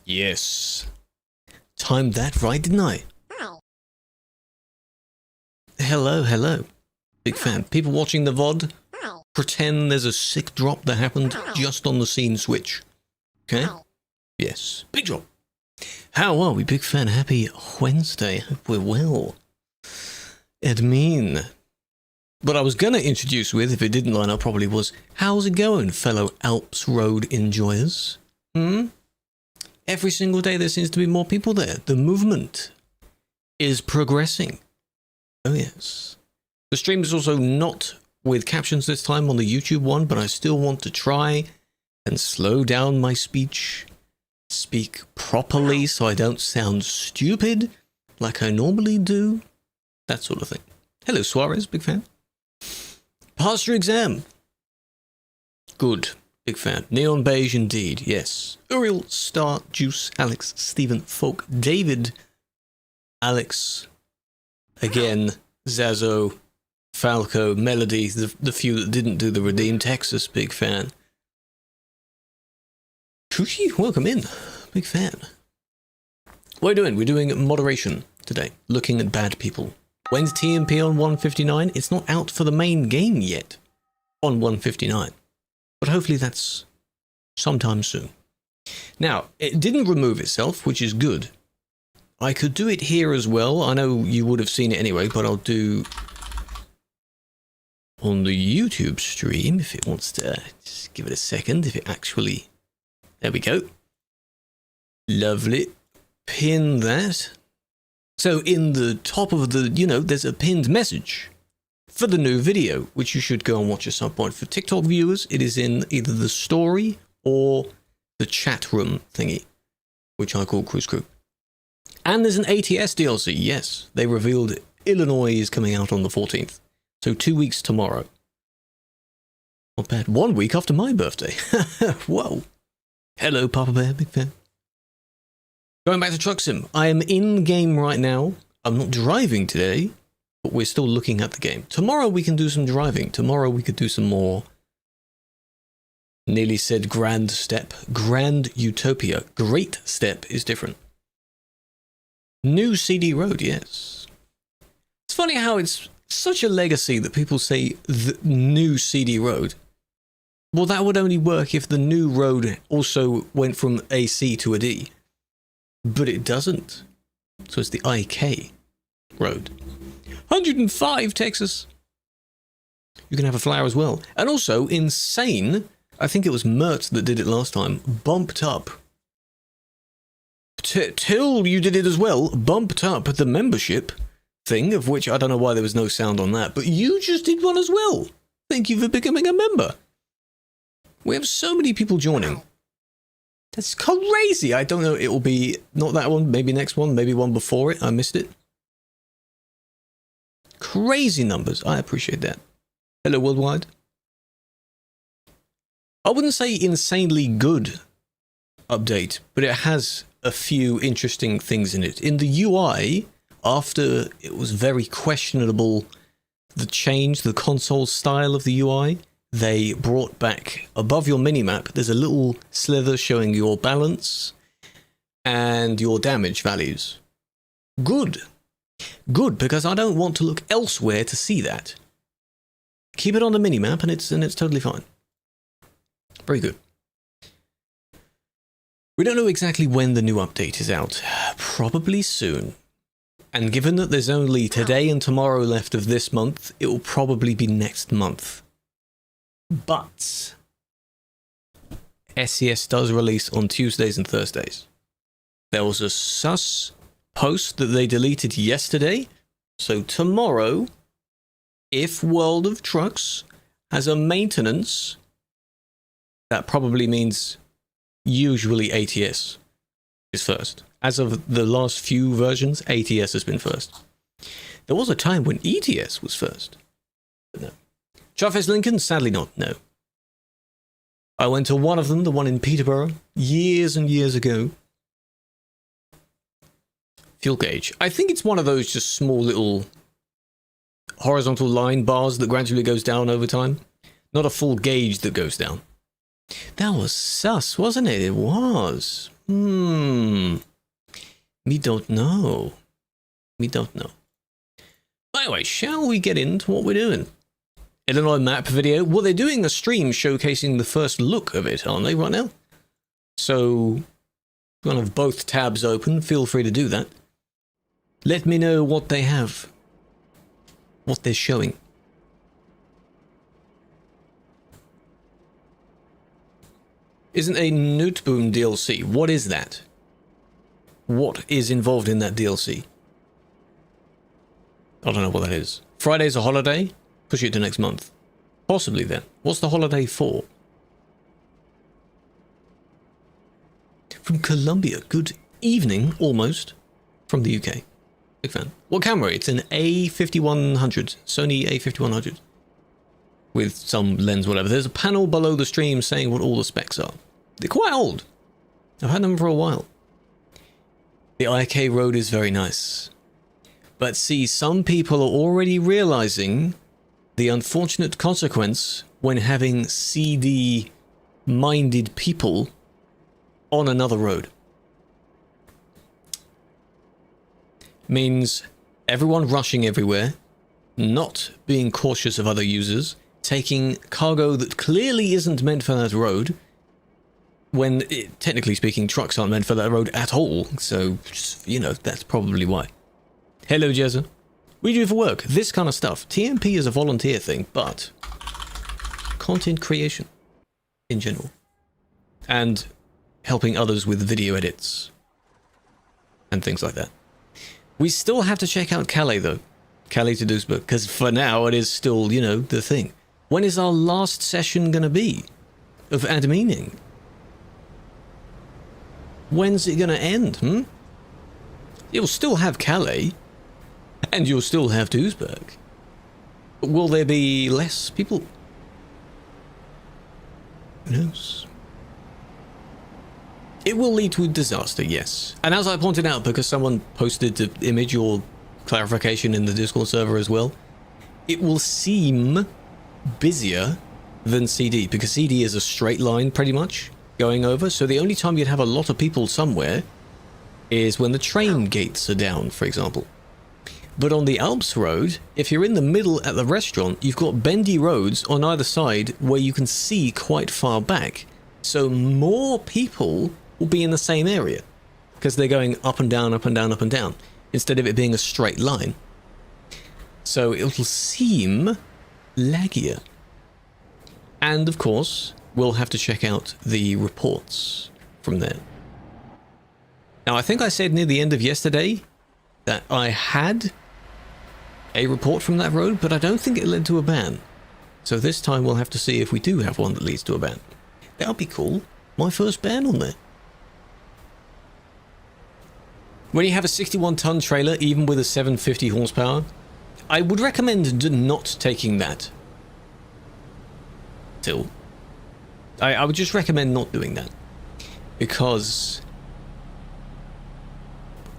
Yes. Timed that right, didn't I? Hello, hello. Big fan. People watching the VOD, pretend there's a sick drop that happened just on the scene switch. Okay? Yes. Big drop. How are we, big fan? Happy Wednesday. Hope we're well. Admin. What I was going to introduce with, if it didn't line up probably, was, how's it going, fellow Alps Road enjoyers? Every single day there seems to be more people there. The movement is progressing. Oh yes. The stream is also not with captions this time on the YouTube one, but I still want to try and slow down my speech, speak properly so I don't sound stupid like I normally do, that sort of thing. Hello Suarez, big fan. Passed your exam. Good, big fan. Neon beige indeed, yes. Uriel, Star, Juice, Alex, Stephen, Folk, David, Alex, again, Zazo, Falco, Melody, the few that didn't do the redeem, Texas, big fan. Kushi, welcome in, big fan. What are we doing? We're doing moderation today, looking at bad people. When's TMP on 159? It's not out for the main game yet on 159, but hopefully that's sometime soon. Now, it didn't remove itself, which is good. I could do it here as well. I know you would have seen it anyway, but I'll do on the YouTube stream if it wants to. Just give it a second if it actually... There we go. Lovely. Pin that. So in the top of the, there's a pinned message for the new video, which you should go and watch at some point. For TikTok viewers, it is in either the story or the chat room thingy, which I call Krew. And there's an ATS DLC, yes. They revealed Illinois is coming out on the 14th. So 2 weeks tomorrow. Not bad. 1 week after my birthday. Whoa. Hello, Papa Bear, big fan. Going back to Truck Sim. I am in game right now. I'm not driving today, but we're still looking at the game. Tomorrow we can do some driving. Tomorrow we could do some more. Nearly said grand step. Grand utopia. Great step is different. New CD road, yes. It's funny how it's such a legacy that people say the new CD road. Well, that would only work if the new road also went from a C to a D. But it doesn't. So it's the IK road. 105, Texas. You can have a flower as well. And also, insane, I think it was Mert that did it last time, bumped up. Till you did it as well, bumped up the membership thing, of which I don't know why there was no sound on that, but you just did one as well. Thank you for becoming a member. We have so many people joining. That's crazy. I don't know, it will be not that one, maybe next one, maybe one before it. I missed it. Crazy numbers. I appreciate that. Hello, worldwide. I wouldn't say insanely good update, but it has a few interesting things in it. In the UI, after it was very questionable, the console style of the UI, they brought back above your minimap, there's a little slither showing your balance and your damage values. Good. Good, because I don't want to look elsewhere to see that. Keep it on the minimap and it's totally fine. Very good. We don't know exactly when the new update is out. Probably soon. And given that there's only today and tomorrow left of this month, it will probably be next month. But SES does release on Tuesdays and Thursdays. There was a sus post that they deleted yesterday. So tomorrow, if World of Trucks has a maintenance, that probably means usually ATS is first. As of the last few versions, ATS has been first. There was a time when ETS was first. But no. Charfest Lincoln? Sadly not, no. I went to one of them, the one in Peterborough, years and years ago. Fuel gauge. I think it's one of those just small little horizontal line bars that gradually goes down over time. Not a full gauge that goes down. That was sus, wasn't it? It was. We don't know. We don't know. Anyway, shall we get into what we're doing? Illinois map video. Well, they're doing a stream showcasing the first look of it, aren't they, right now? So, if you have both tabs open, feel free to do that. Let me know what they have. What they're showing. Isn't a Noteboom DLC? What is that? What is involved in that DLC? I don't know what that is. Friday's a holiday? Push it to next month. Possibly then. What's the holiday for? From Colombia. Good evening, almost. From the UK. Big fan. What camera? It's an A5100. Sony A5100. With some lens, whatever. There's a panel below the stream saying what all the specs are. They're quite old. I've had them for a while. The IK Road is very nice. But see, some people are already realizing the unfortunate consequence when having CD-minded people on another road. Means everyone rushing everywhere, not being cautious of other users, taking cargo that clearly isn't meant for that road, when, technically speaking, trucks aren't meant for that road at all, so, you know, that's probably why. Hello, Jezza. We do for work, this kind of stuff. TMP is a volunteer thing, but content creation in general. And helping others with video edits and things like that. We still have to check out Calais, though. Calais to Duisburg, because for now it is still, you know, the thing. When is our last session going to be of admining? When's it going to end, You'll still have Calais. And you'll still have Duisburg. But will there be less people? Who knows? It will lead to a disaster, yes. And as I pointed out, because someone posted the image or clarification in the Discord server as well, it will seem busier than CD, because CD is a straight line pretty much going over. So the only time you'd have a lot of people somewhere is when the train gates are down, for example. But on the Alps Road, if you're in the middle at the restaurant, you've got bendy roads on either side where you can see quite far back. So more people will be in the same area because they're going up and down, up and down, up and down, instead of it being a straight line. So it'll seem laggier. And of course, we'll have to check out the reports from there. Now, I think I said near the end of yesterday that I had a report from that road, but I don't think it led to a ban. So this time we'll have to see if we do have one that leads to a ban. That'll be cool. My first ban on there. When you have a 61-ton trailer, even with a 750 horsepower, I would recommend not taking that. Still. I would just recommend not doing that. Because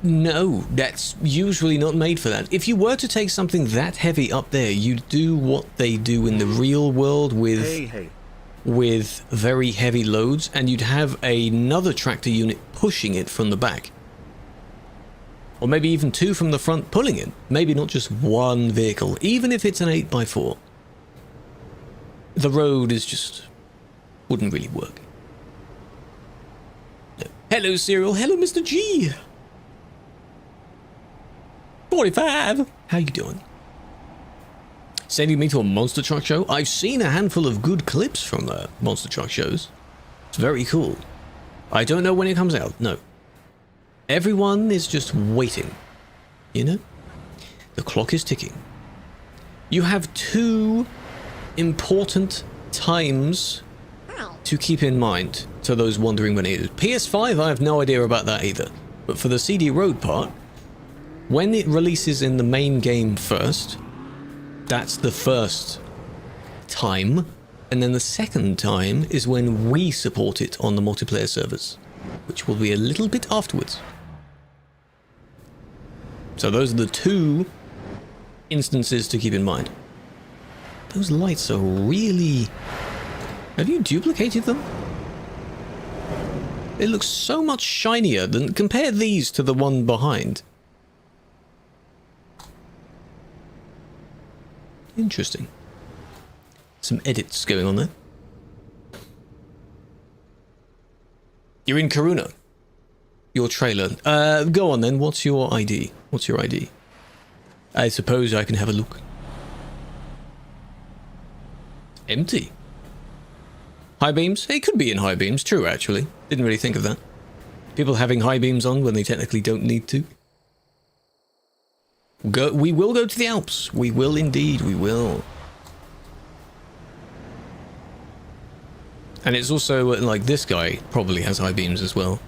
no, that's usually not made for that. If you were to take something that heavy up there, you'd do what they do in the real world with very heavy loads, and you'd have another tractor unit pushing it from the back. Or maybe even two from the front pulling it. Maybe not just one vehicle, even if it's an 8x4. The road is just wouldn't really work. No. Hello, Cyril. Hello, Mr. G. 45. How you doing? Sending me to a monster truck show? I've seen a handful of good clips from the monster truck shows. It's very cool. I don't know when it comes out. No. Everyone is just waiting. You know? The clock is ticking. You have two important times to keep in mind to those wondering when it is. PS5, I have no idea about that either. But for the CD Road part, when it releases in the main game first, that's the first time, and then the second time is when we support it on the multiplayer servers, which will be a little bit afterwards. So those are the two instances to keep in mind. Those lights are really... Have you duplicated them? It looks so much shinier than... Compare these to the one behind. Interesting. Some edits going on there. You're in Karuna. Your trailer. Go on then. What's your ID? What's your ID? I suppose I can have a look. Empty. High beams? It could be in high beams. True, actually. Didn't really think of that. People having high beams on when they technically don't need to. We will go to the Alps. We will indeed. We will. And it's also like this guy probably has high beams as well.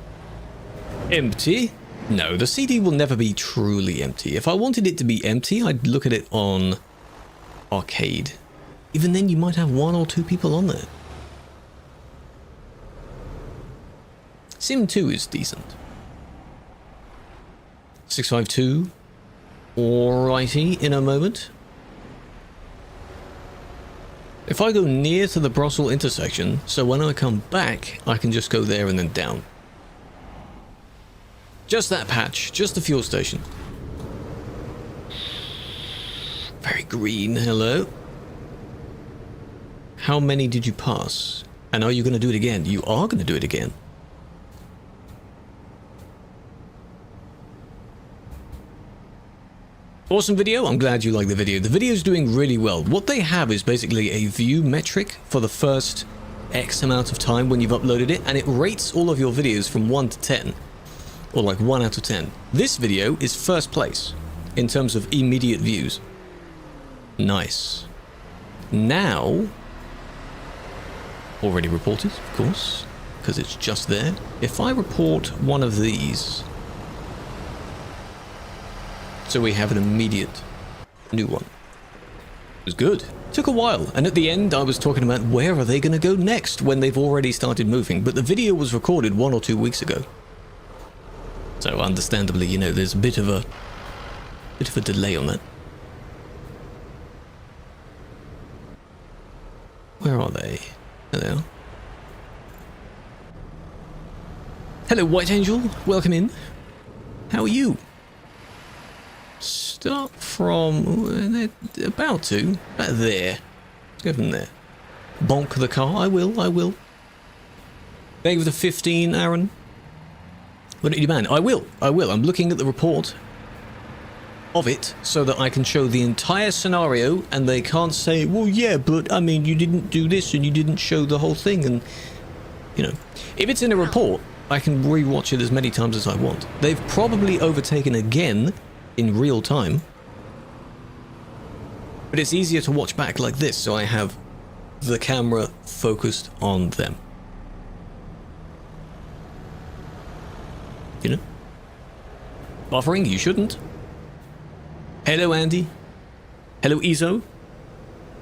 Empty? No, the CD will never be truly empty. If I wanted it to be empty, I'd look at it on arcade. Even then, you might have 1 or 2 people on there. Sim 2 is decent. 652. Alrighty, in a moment. If I go near to the Brussels intersection, so when I come back, I can just go there and then down. Just that patch, just the fuel station. Very green, hello. How many did you pass? And are you going to do it again? You are going to do it again. Awesome video. I'm glad you like the video. The video's doing really well. What they have is basically a view metric for the first X amount of time when you've uploaded it, and it rates all of your videos from 1 to 10. Or like 1 out of 10. This video is first place in terms of immediate views. Nice. Now, already reported, of course, because it's just there. If I report one of these, so we have an immediate new one. It was good. Took a while, and at the end I was talking about where are they going to go next when they've already started moving, but the video was recorded 1 or 2 weeks ago. So understandably, you know, there's a bit of a delay on that. Where are they? There they are. Hello, White Angel. Welcome in. How are you? Start from... they're about there. Let's go from there. Bonk the car. I will. Thank you for the 15, Aaron. What did you ban? I will. I'm looking at the report of it so that I can show the entire scenario and they can't say, well, yeah, but I mean, you didn't do this and you didn't show the whole thing. And, you know, if it's in a report, I can rewatch it as many times as I want. They've probably overtaken again in real time, but it's easier to watch back like this, so I have the camera focused on them. You know? Buffering, you shouldn't. Hello, Andy. Hello, Izo.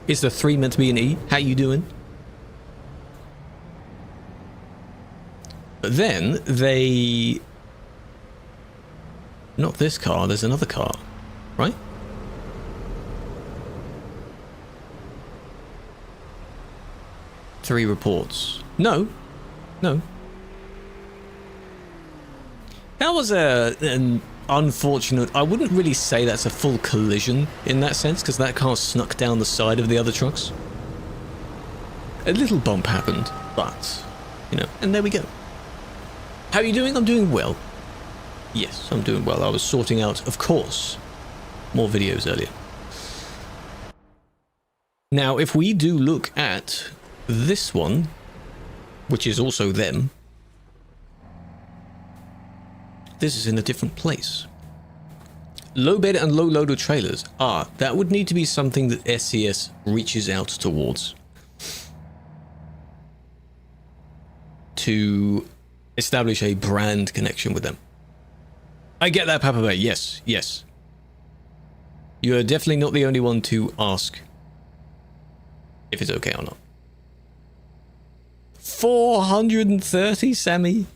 Is the 3 meant to be an E? How you doing? But then they... Not this car, there's another car, right? Three reports. No. That was an unfortunate... I wouldn't really say that's a full collision in that sense, because that car snuck down the side of the other trucks. A little bump happened, but, you know, and there we go. How are you doing? I'm doing well. Yes, I'm doing well. I was sorting out, of course, more videos earlier. Now, if we do look at this one, which is also them, this is in a different place. Low bed and low loader trailers. That would need to be something that SCS reaches out towards to establish a brand connection with them. I get that, Papa Bear. Yes. You are definitely not the only one to ask if it's okay or not. 430, Sammy.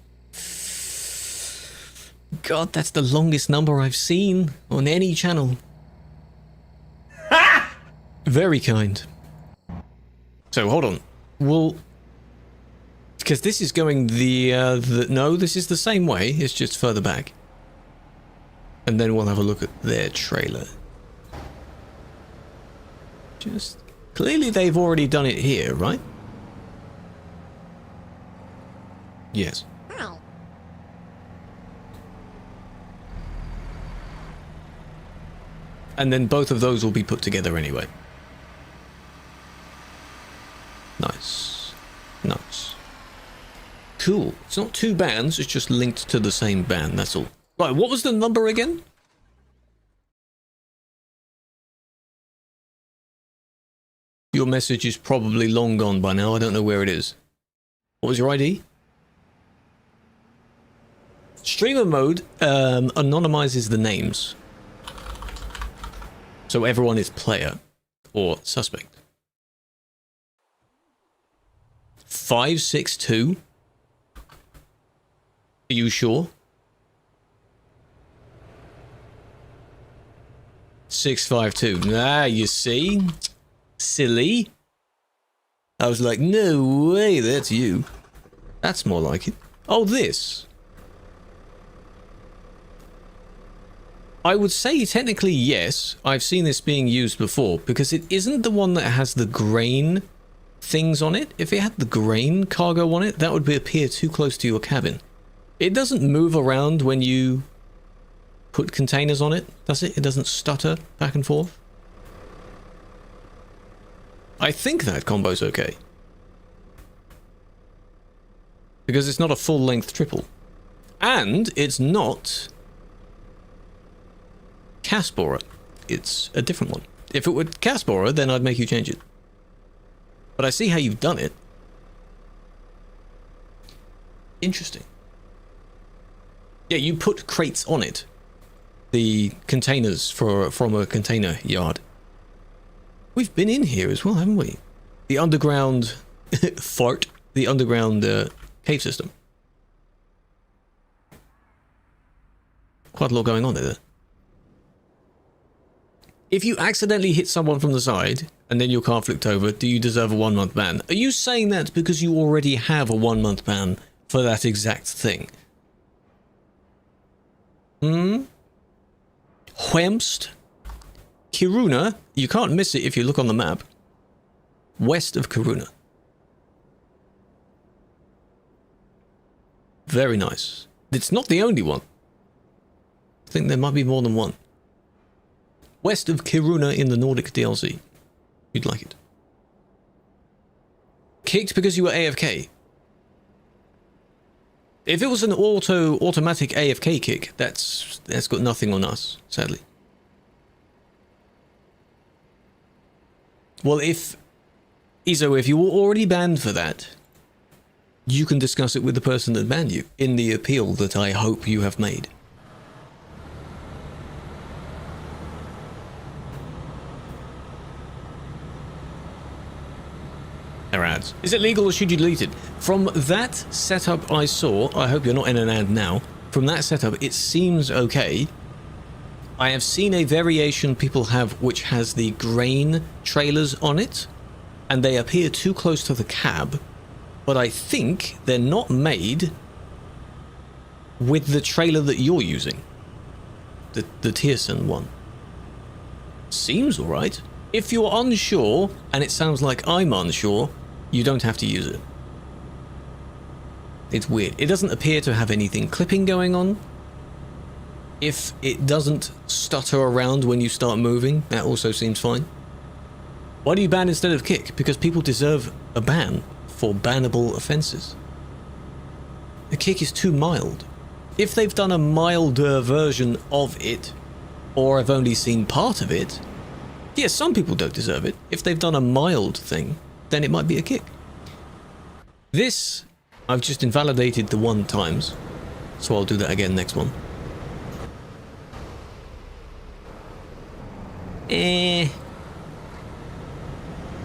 God, that's the longest number I've seen on any channel. Very kind. So, hold on. Because this is going no, this is the same way, it's just further back. And then we'll have a look at their trailer. Just clearly they've already done it here, right? Yes. And then both of those will be put together anyway. Nice. Nice. Cool. It's not two bands, it's just linked to the same band, that's all. Right, what was the number again? Your message is probably long gone by now, I don't know where it is. What was your ID? Streamer mode anonymizes the names. So everyone is player or suspect. 562? Are you sure? 652. Ah, you see? Silly. I was like, no way, that's you. That's more like it. Oh, this. I would say technically yes, I've seen this being used before, because it isn't the one that has the grain things on it. If it had the grain cargo on it, that would appear too close to your cabin. It doesn't move around when you put containers on it, does it? It doesn't stutter back and forth. I think that combo's okay. Because it's not a full-length triple. And it's not Caspora. It's a different one. If it were Caspora, then I'd make you change it. But I see how you've done it. Interesting. Yeah, you put crates on it. The containers from a container yard. We've been in here as well, haven't we? The underground fart. The underground cave system. Quite a lot going on there. If you accidentally hit someone from the side, and then your car flipped over, do you deserve a 1 month ban? Are you saying that because you already have a 1 month ban for that exact thing? Hwemst? Kiruna? You can't miss it if you look on the map. West of Kiruna. Very nice. It's not the only one. I think there might be more than one. West of Kiruna in the Nordic DLC. You'd like it. Kicked because you were AFK. If it was an automatic AFK kick, that's got nothing on us, sadly. Well, if you were already banned for that, you can discuss it with the person that banned you in the appeal that I hope you have made. There are ads. Is it legal or should you delete it? From that setup I saw, I hope you're not in an ad now, from that setup it seems okay. I have seen a variation people have which has the grain trailers on it, and they appear too close to the cab, but I think they're not made with the trailer that you're using. The Tierson one. Seems alright. If you're unsure, and it sounds like I'm unsure, you don't have to use it. It's weird. It doesn't appear to have anything clipping going on. If it doesn't stutter around when you start moving, that also seems fine. Why do you ban instead of kick? Because people deserve a ban for bannable offences. The kick is too mild. If they've done a milder version of it, or I've only seen part of it, yeah, some people don't deserve it. If they've done a mild thing, then it might be a kick. This, I've just invalidated the 1 times, so I'll do that again next one.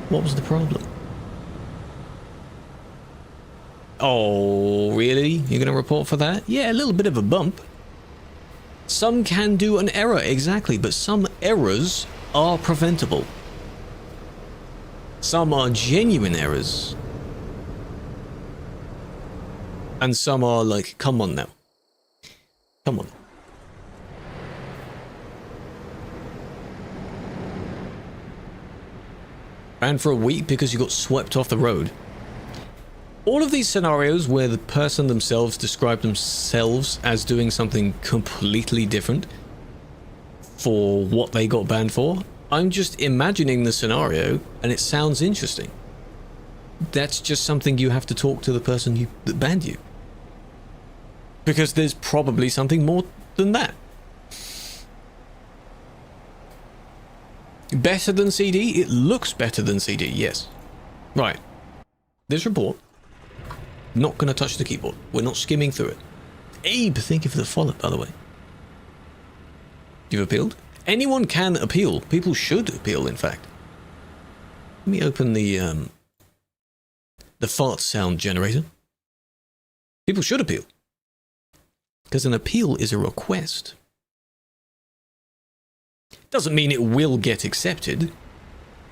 What was the problem? Oh, really? You're gonna report for that? Yeah, a little bit of a bump. Some can do an error, exactly, but some errors are preventable. Some are genuine errors. And some are like, come on now. Come on. Banned for a week because you got swept off the road. All of these scenarios where the person themselves describe themselves as doing something completely different for what they got banned for, I'm just imagining the scenario and it sounds interesting. That's just something you have to talk to the person that banned you. Because there's probably something more than that. Better than CD? It looks better than CD, yes. Right. This report. Not going to touch the keyboard. We're not skimming through it. Abe, thank you for the follow, by the way. You've appealed? Anyone can appeal. People should appeal, in fact. Let me open the fart sound generator. People should appeal. Because an appeal is a request. Doesn't mean it will get accepted.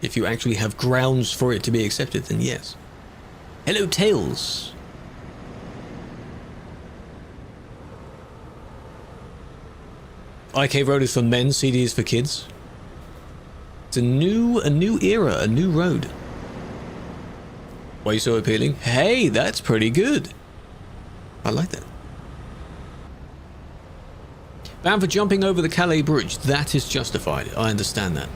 If you actually have grounds for it to be accepted, then yes. Hello, Tails. IK Road is for men, CD is for kids. It's a new era, a new road. Why are you so appealing? Hey, that's pretty good. I like that. Banned for jumping over the Calais Bridge. That is justified. I understand that.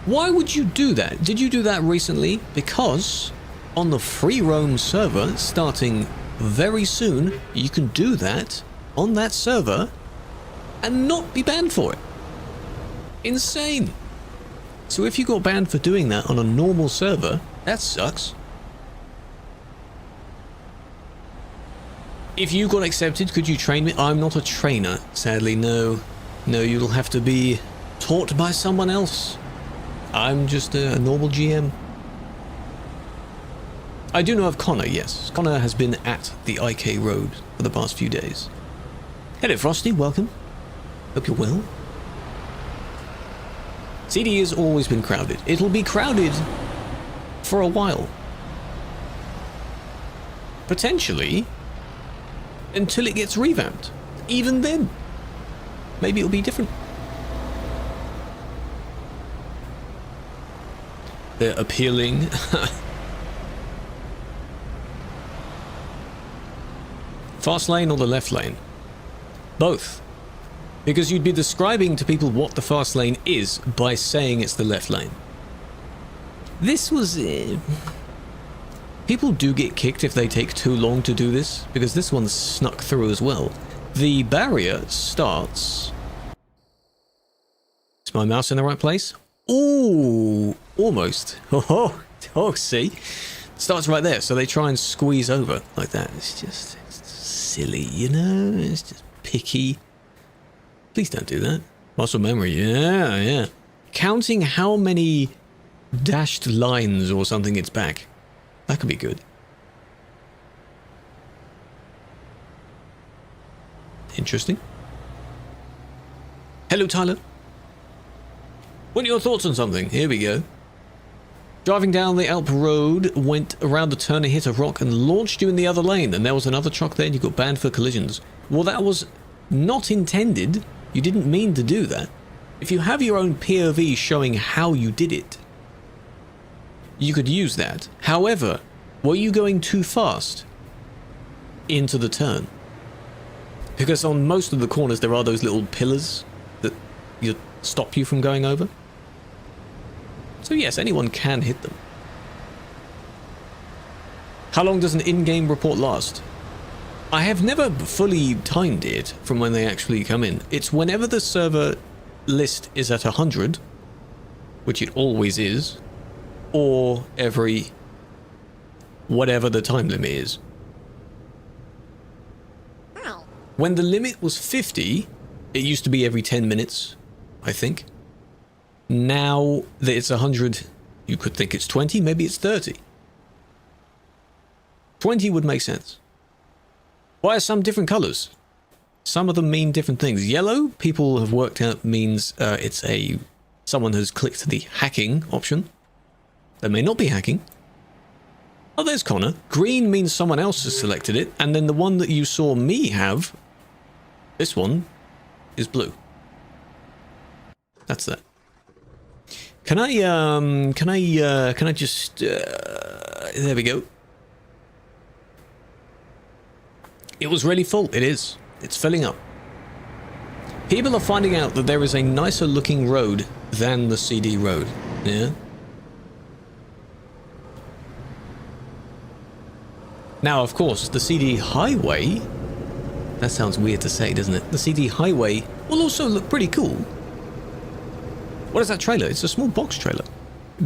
Why would you do that? Did you do that recently? Because on the free roam server, starting very soon, you can do that on that server and not be banned for it. Insane. So if you got banned for doing that on a normal server, that sucks. If you got accepted, could you train me? I'm not a trainer, sadly, no. No, you'll have to be taught by someone else. I'm just a normal GM. I do know of Connor, yes. Connor has been at the IK Road for the past few days. Hello, Frosty, welcome. Hope you're well. CD has always been crowded. It'll be crowded for a while. Potentially until it gets revamped. Even then, maybe it'll be different. They're appealing. Fast lane or the left lane? Both. Because you'd be describing to people what the fast lane is by saying it's the left lane. This was... People do get kicked if they take too long to do this, because this one snuck through as well. The barrier starts... Is my mouse in the right place? Ooh, almost. Oh, see? Starts right there, so they try and squeeze over like that. It's just silly, you know? It's just picky. Please don't do that. Muscle memory, yeah. Counting how many dashed lines or something it's back. That could be good. Interesting. Hello, Tyler. What are your thoughts on something? Here we go. Driving down the Alp Road, went around the turn and hit a rock and launched you in the other lane, and there was another truck there and you got banned for collisions. Well, that was not intended. You didn't mean to do that. If you have your own POV showing how you did it, you could use that. However, were you going too fast into the turn? Because on most of the corners there are those little pillars that stop you from going over. So yes, anyone can hit them. How long does an in-game report last? I have never fully timed it from when they actually come in. It's whenever the server list is at 100, which it always is, or every whatever the time limit is. When the limit was 50, it used to be every 10 minutes, I think. Now that it's 100, you could think it's 20, maybe it's 30. 20 would make sense. Why are some different colors? Some of them mean different things. Yellow, people have worked out, means someone has clicked the hacking option. That may not be hacking. Oh, there's Connor. Green means someone else has selected it, and then the one that you saw me have, this one, is blue. That's that. Can I just, there we go. It was really full. It is. It's filling up. People are finding out that there is a nicer looking road than the CD road. Yeah. Now, of course, the CD highway, that sounds weird to say, doesn't it? The CD highway will also look pretty cool. What is that trailer? It's a small box trailer.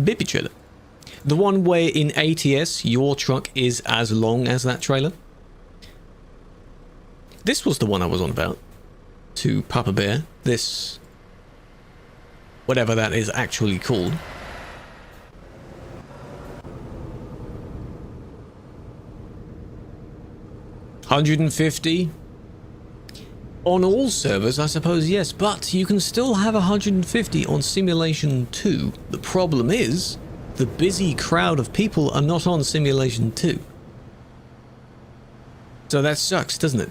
Baby trailer. The one where in ATS, your truck is as long as that trailer. This was the one I was on about. To Papa Bear. This, whatever that is actually called. $150 on all servers, I suppose, yes, but you can still have 150 on Simulation 2. The problem is, the busy crowd of people are not on Simulation 2. So that sucks, doesn't it?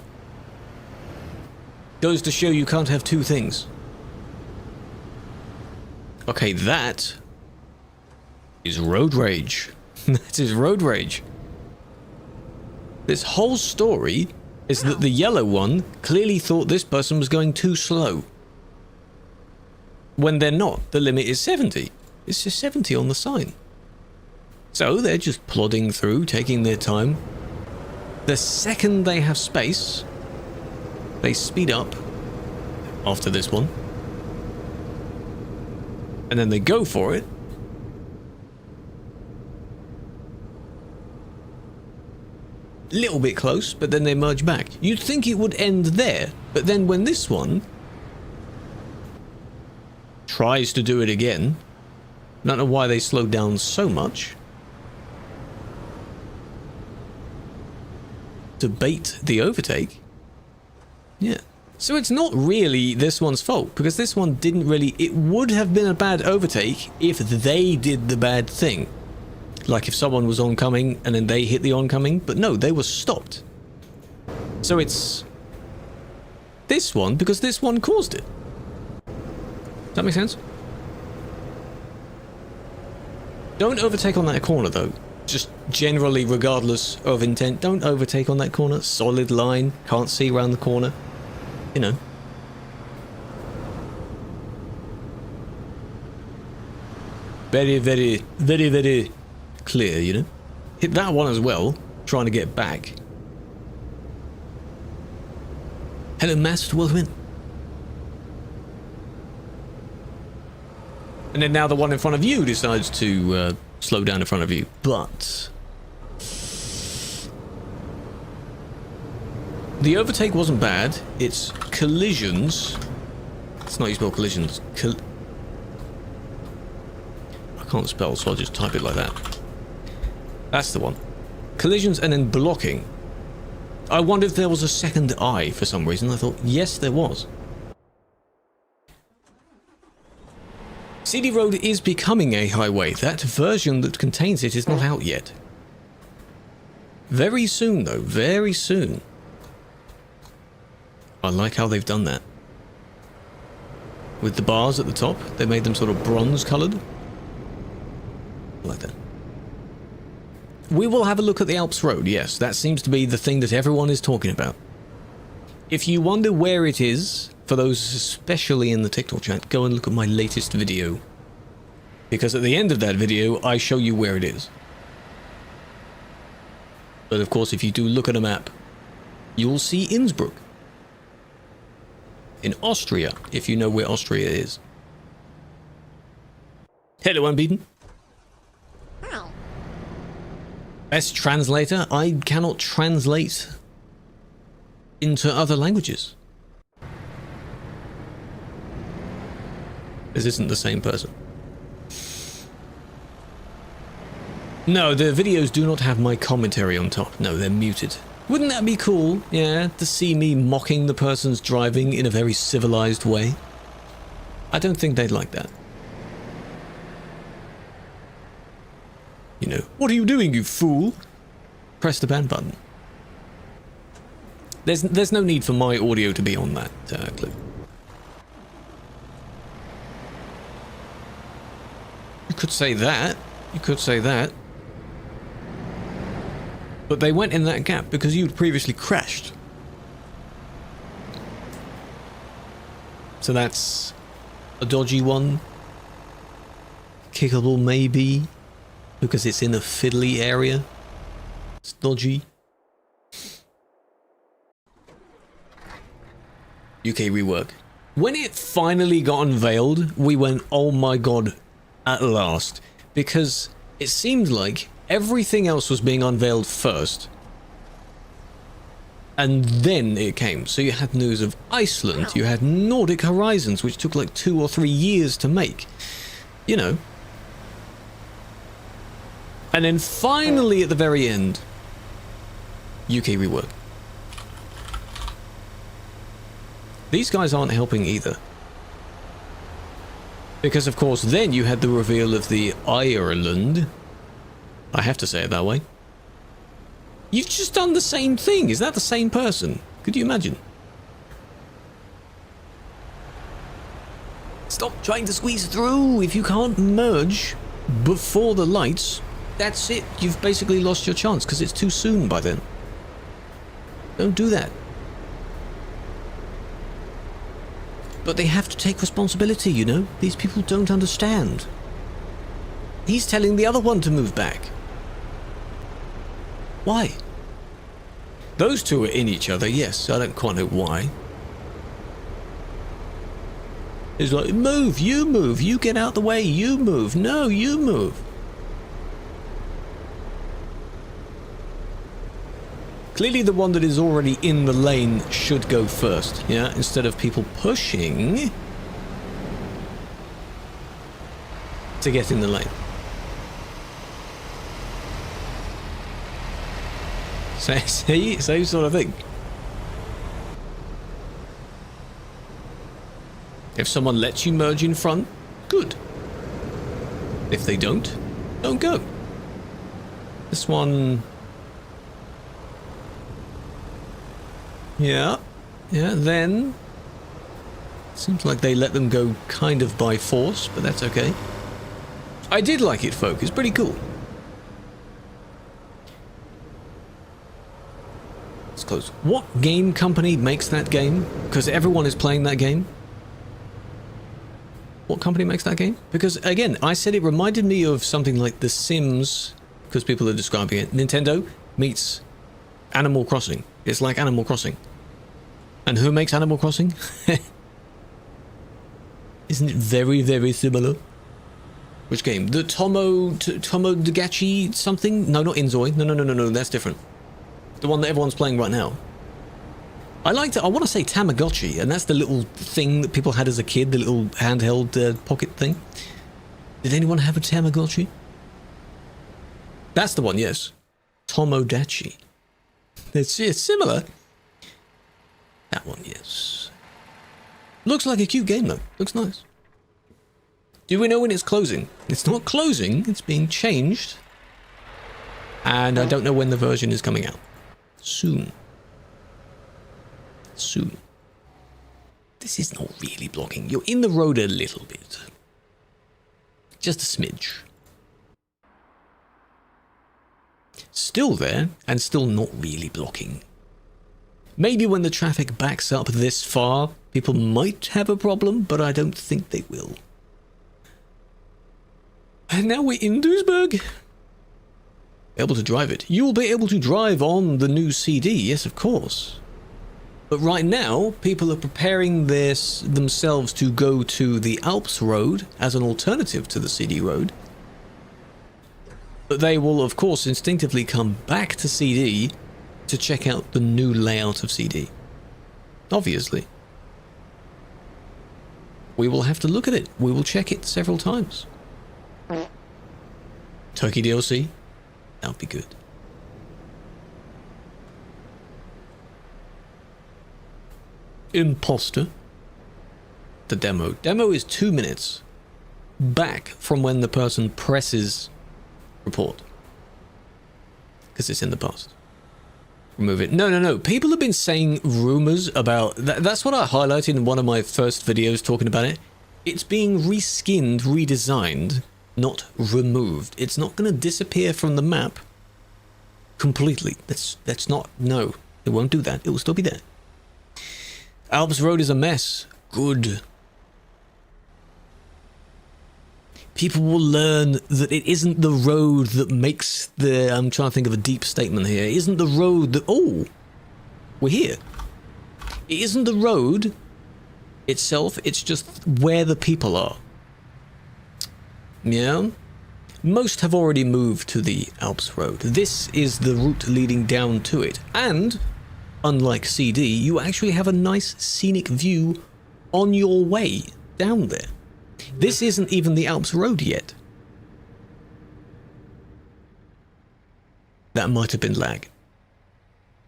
Goes to show you can't have two things. Okay, that is road rage. That is road rage. This whole story is that the yellow one clearly thought this person was going too slow. When they're not. The limit is 70. It's just 70 on the sign. So they're just plodding through, taking their time. The second they have space, they speed up after this one. And then they go for it. Little bit close, but then they merge back. You'd think it would end there, but then when this one tries to do it again, I don't know why they slowed down so much. To bait the overtake. Yeah. So it's not really this one's fault, because this one didn't really... It would have been a bad overtake if they did the bad thing. Like if someone was oncoming and then they hit the oncoming, but no, they were stopped. So it's this one because this one caused it. Does that make sense? Don't overtake on that corner though. Just generally, regardless of intent, don't overtake on that corner. Solid line, can't see around the corner. You know. Very, very, very, very clear, you know. Hit that one as well, trying to get back. Hello, Master, welcome in. And then now the one in front of you decides to slow down in front of you, but the overtake wasn't bad. It's collisions. It's not how you spell collisions. I can't spell, so I'll just type it like that. That's the one. Collisions and then blocking. I wondered if there was a second I for some reason. I thought, yes, there was. CD Road is becoming a highway. That version that contains it is not out yet. Very soon, though. Very soon. I like how they've done that. With the bars at the top, they made them sort of bronze-coloured. I like that. We will have a look at the Alps Road, yes. That seems to be the thing that everyone is talking about. If you wonder where it is, for those especially in the TikTok chat, go and look at my latest video. Because at the end of that video, I show you where it is. But of course, if you do look at a map, you'll see Innsbruck. In Austria, if you know where Austria is. Hello, Unbeaten. Best translator? I cannot translate into other languages. This isn't the same person. No, the videos do not have my commentary on top. No, they're muted. Wouldn't that be cool, yeah, to see me mocking the person's driving in a very civilized way? I don't think they'd like that. You know, what are you doing, you fool? press the ban button. There's no need for my audio to be on that clip. You could say that. You could say that. But they went in that gap because you'd previously crashed. So that's a dodgy one. Kickable maybe, because it's in a fiddly area. It's dodgy. UK rework. When it finally got unveiled, we went, oh my god, at last. Because it seemed like everything else was being unveiled first. And then it came. So you had news of Iceland, you had Nordic Horizons, which took like 2 or 3 years to make. You know. And then finally at the very end, UK rework. These guys aren't helping either. Because of course then you had the reveal of the Ireland. I have to say it that way. You've just done the same thing. Is that the same person? Could you imagine? Stop trying to squeeze through. If you can't merge before the lights, that's it. You've basically lost your chance because it's too soon by then. Don't do that. But they have to take responsibility, you know? These people don't understand. He's telling the other one to move back. Why? Those two are in each other, yes. I don't quite know why. It's like, move, you get out the way, you move. No, you move. Clearly the one that is already in the lane should go first, yeah? Instead of people pushing to get in the lane. Same sort of thing. If someone lets you merge in front, good. If they don't go. This one... Yeah, then... Seems like they let them go kind of by force, but that's okay. I did like it, folk. It's pretty cool. It's close. What game company makes that game? Because everyone is playing that game. What company makes that game? Because, again, I said it reminded me of something like The Sims, because people are describing it. Nintendo meets Animal Crossing. It's like Animal Crossing. And who makes Animal Crossing? Isn't it very, very similar? Which game? The Tomodachi something? No, not Inzoi. No, that's different. The one that everyone's playing right now. I want to say Tamagotchi, and that's the little thing that people had as a kid, the little handheld pocket thing. Did anyone have a Tamagotchi? That's the one, yes. Tomodachi. It's similar. That one, yes. Looks like a cute game, though. Looks nice. Do we know when it's closing? It's not closing, it's being changed. And I don't know when the version is coming out. Soon. This is not really blocking. You're in the road a little bit. Just a smidge. Still there, and still not really blocking. Maybe when the traffic backs up this far, people might have a problem, but I don't think they will. And now we're in Duisburg. Able to drive it. You will be able to drive on the new CD, yes, of course. But right now, people are preparing themselves to go to the Alps road as an alternative to the CD road. But they will, of course, instinctively come back to CD to check out the new layout of CD. Obviously. We will have to look at it. We will check it several times. Turkey DLC? That would be good. Imposter. The demo. Demo is 2 minutes back from when the person presses report. because it's in the past. Remove it. No. People have been saying rumors about... That's what I highlighted in one of my first videos talking about it. It's being reskinned, redesigned, not removed. It's not going to disappear from the map completely. That's not... No, it won't do that. It will still be there. Alps Road is a mess. Good. People will learn that it isn't the road that makes the... I'm trying to think of a deep statement here. It isn't the road that... Oh! We're here. It isn't the road itself, it's just where the people are. Yeah? Most have already moved to the Alps Road. This is the route leading down to it. And, unlike CD, you actually have a nice scenic view on your way down there. This isn't even the Alps Road yet. That might have been lag.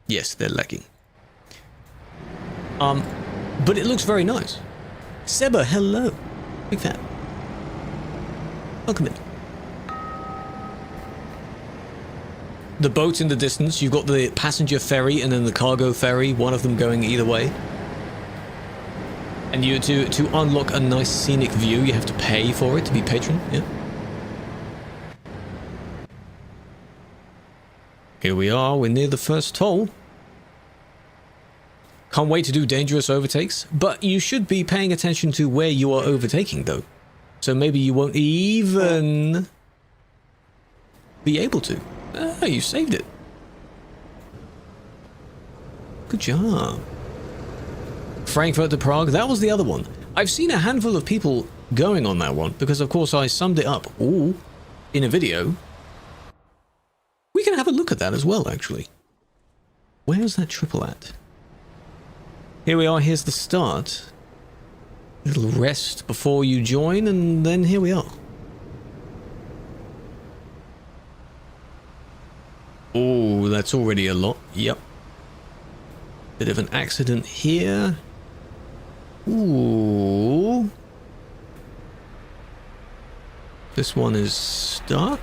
Yes, they're lagging. But it looks very nice. Seba, hello. Big fan. Welcome in. The boat in the distance, you've got the passenger ferry and then the cargo ferry, one of them going either way. And you to unlock a nice scenic view, you have to pay for it to be patron, yeah? Here we are, we're near the first toll. Can't wait to do dangerous overtakes, but you should be paying attention to where you are overtaking though. So maybe you won't even be able to. Ah, you saved it. Good job. Frankfurt to Prague, that was the other one. I've seen a handful of people going on that one because of course I summed it up all in a video. We can have a look at that as well actually. Where's that triple at? Here we are, here's the start. Little rest before you join and then here we are. Oh, that's already a lot. Yep. Bit of an accident here. Ooh. This one is stuck.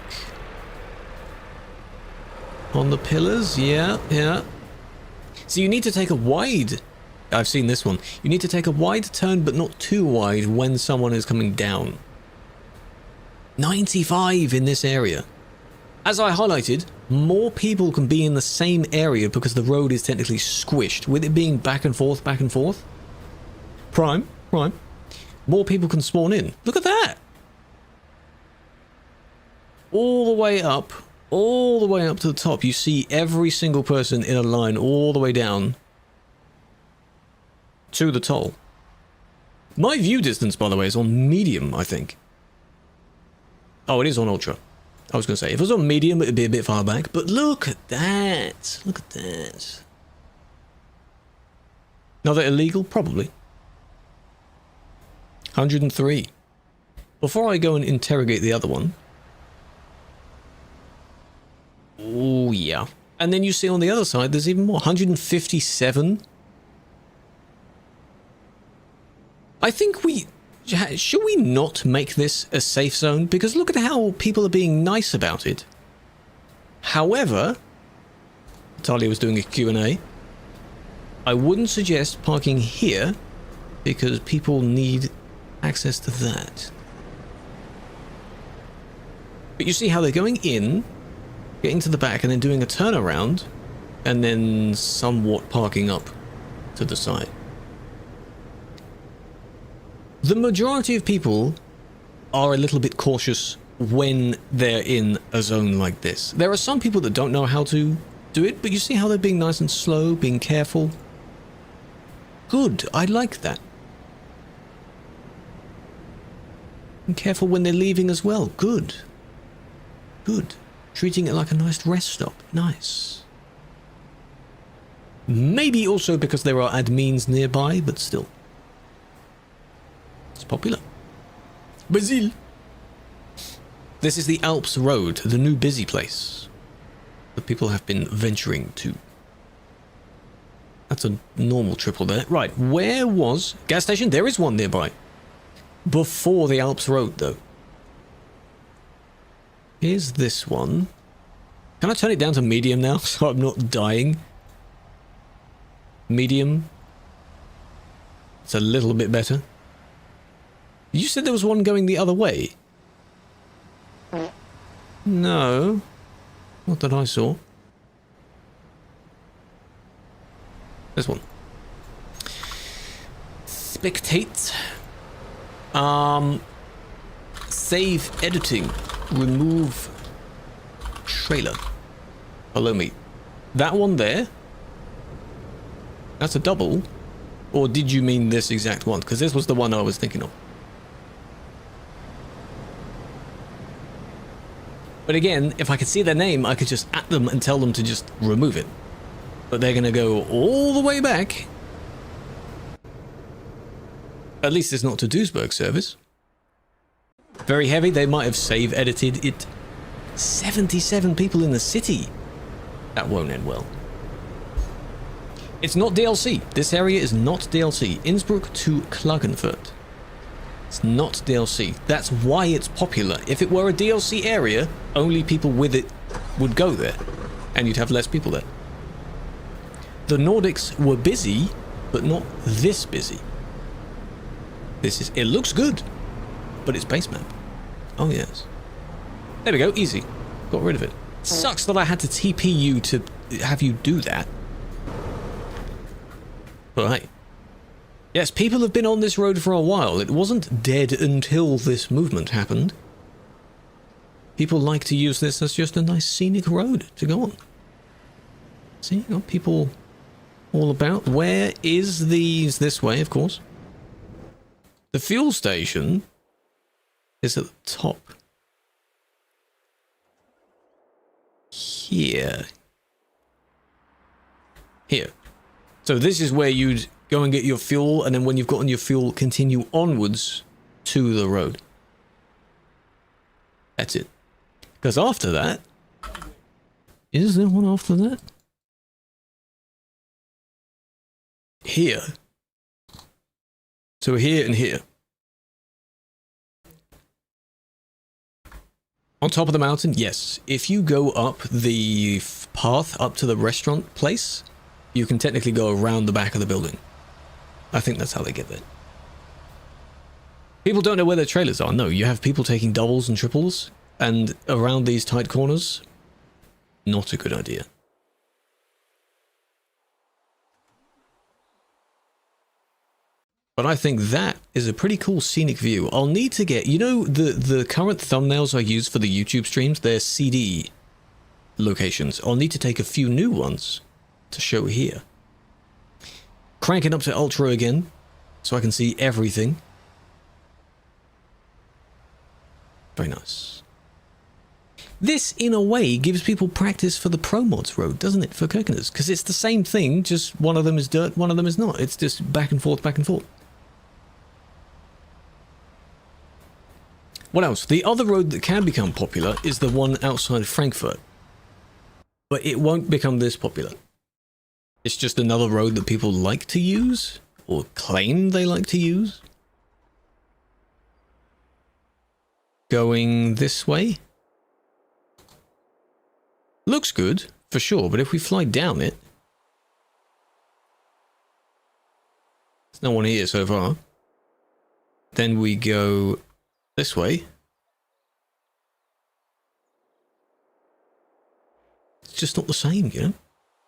On the pillars, yeah. So you need to take a wide... I've seen this one. You need to take a wide turn, but not too wide when someone is coming down. 95 in this area. As I highlighted, more people can be in the same area because the road is technically squished. With it being back and forth. Prime. More people can spawn in. Look at that! All the way up to the top. You see every single person in a line all the way down to the toll. My view distance, by the way, is on medium, I think. Oh, it is on ultra. I was going to say, if it was on medium, it would be a bit far back. But look at that. Look at that. Are they illegal? Probably. 103. Before I go and interrogate the other one. Oh, yeah. And then you see on the other side, there's even more. 157. I think we... Should we not make this a safe zone? Because look at how people are being nice about it. However, Talia was doing a Q&A. I wouldn't suggest parking here because people need access to that. But you see how they're going in, getting to the back and then doing a turnaround and then somewhat parking up to the side. The majority of people are a little bit cautious when they're in a zone like this. There are some people that don't know how to do it, but you see how they're being nice and slow, being careful. Good, I like that. And careful when they're leaving as well. Good. Good. Treating it like a nice rest stop. Nice. Maybe also because there are admins nearby, but still. It's popular. Brazil. This is the Alps Road, the new busy place that people have been venturing to. That's a normal triple there. Right, where was... Gas station? There is one nearby. Before the Alps Road, though. Here's this one. Can I turn it down to medium now so I'm not dying? Medium. It's a little bit better. You said there was one going the other way? No. Not that I saw. This one. Spectate. Save editing. Remove trailer. Follow me. That one there? That's a double? Or did you mean this exact one? Because this was the one I was thinking of. But again, if I could see their name, I could just at them and tell them to just remove it. But they're going to go all the way back. At least it's not to Duisburg service. Very heavy. They might have save edited it. 77 people in the city. That won't end well. It's not DLC. This area is not DLC. Innsbruck to Klagenfurt. It's not DLC. That's why it's popular. If it were a DLC area, only people with it would go there. And you'd have less people there. The Nordics were busy, but not this busy. It looks good, but it's base map. Oh yes. There we go, easy. Got rid of it. Sucks that I had to TP you to have you do that. But hey. Yes, people have been on this road for a while. It wasn't dead until this movement happened. People like to use this as just a nice scenic road to go on. See, got people all about. Where is these? This way, of course. The fuel station is at the top. Here. Here. So this is where you'd go and get your fuel, and then when you've gotten your fuel, continue onwards to the road. That's it. Because after that... Is there one after that? Here. So here and here. On top of the mountain, yes. If you go up the path up to the restaurant place, you can technically go around the back of the building. I think that's how they get there. People don't know where their trailers are. No, you have people taking doubles and triples, and around these tight corners, not a good idea. But I think that is a pretty cool scenic view. I'll need to get, you know, the current thumbnails I use for the YouTube streams, they're CD locations. I'll need to take a few new ones to show here. Crank it up to Ultra again, so I can see everything. Very nice. This, in a way, gives people practice for the Pro Mods road, doesn't it, for Kirkeners? Because it's the same thing, just one of them is dirt, one of them is not. It's just back and forth, back and forth. What else? The other road that can become popular is the one outside of Frankfurt. But it won't become this popular. It's just another road that people like to use, or claim they like to use. Going this way. Looks good, for sure, but if we fly down it... There's no one here so far. Then we go this way. It's just not the same, you know?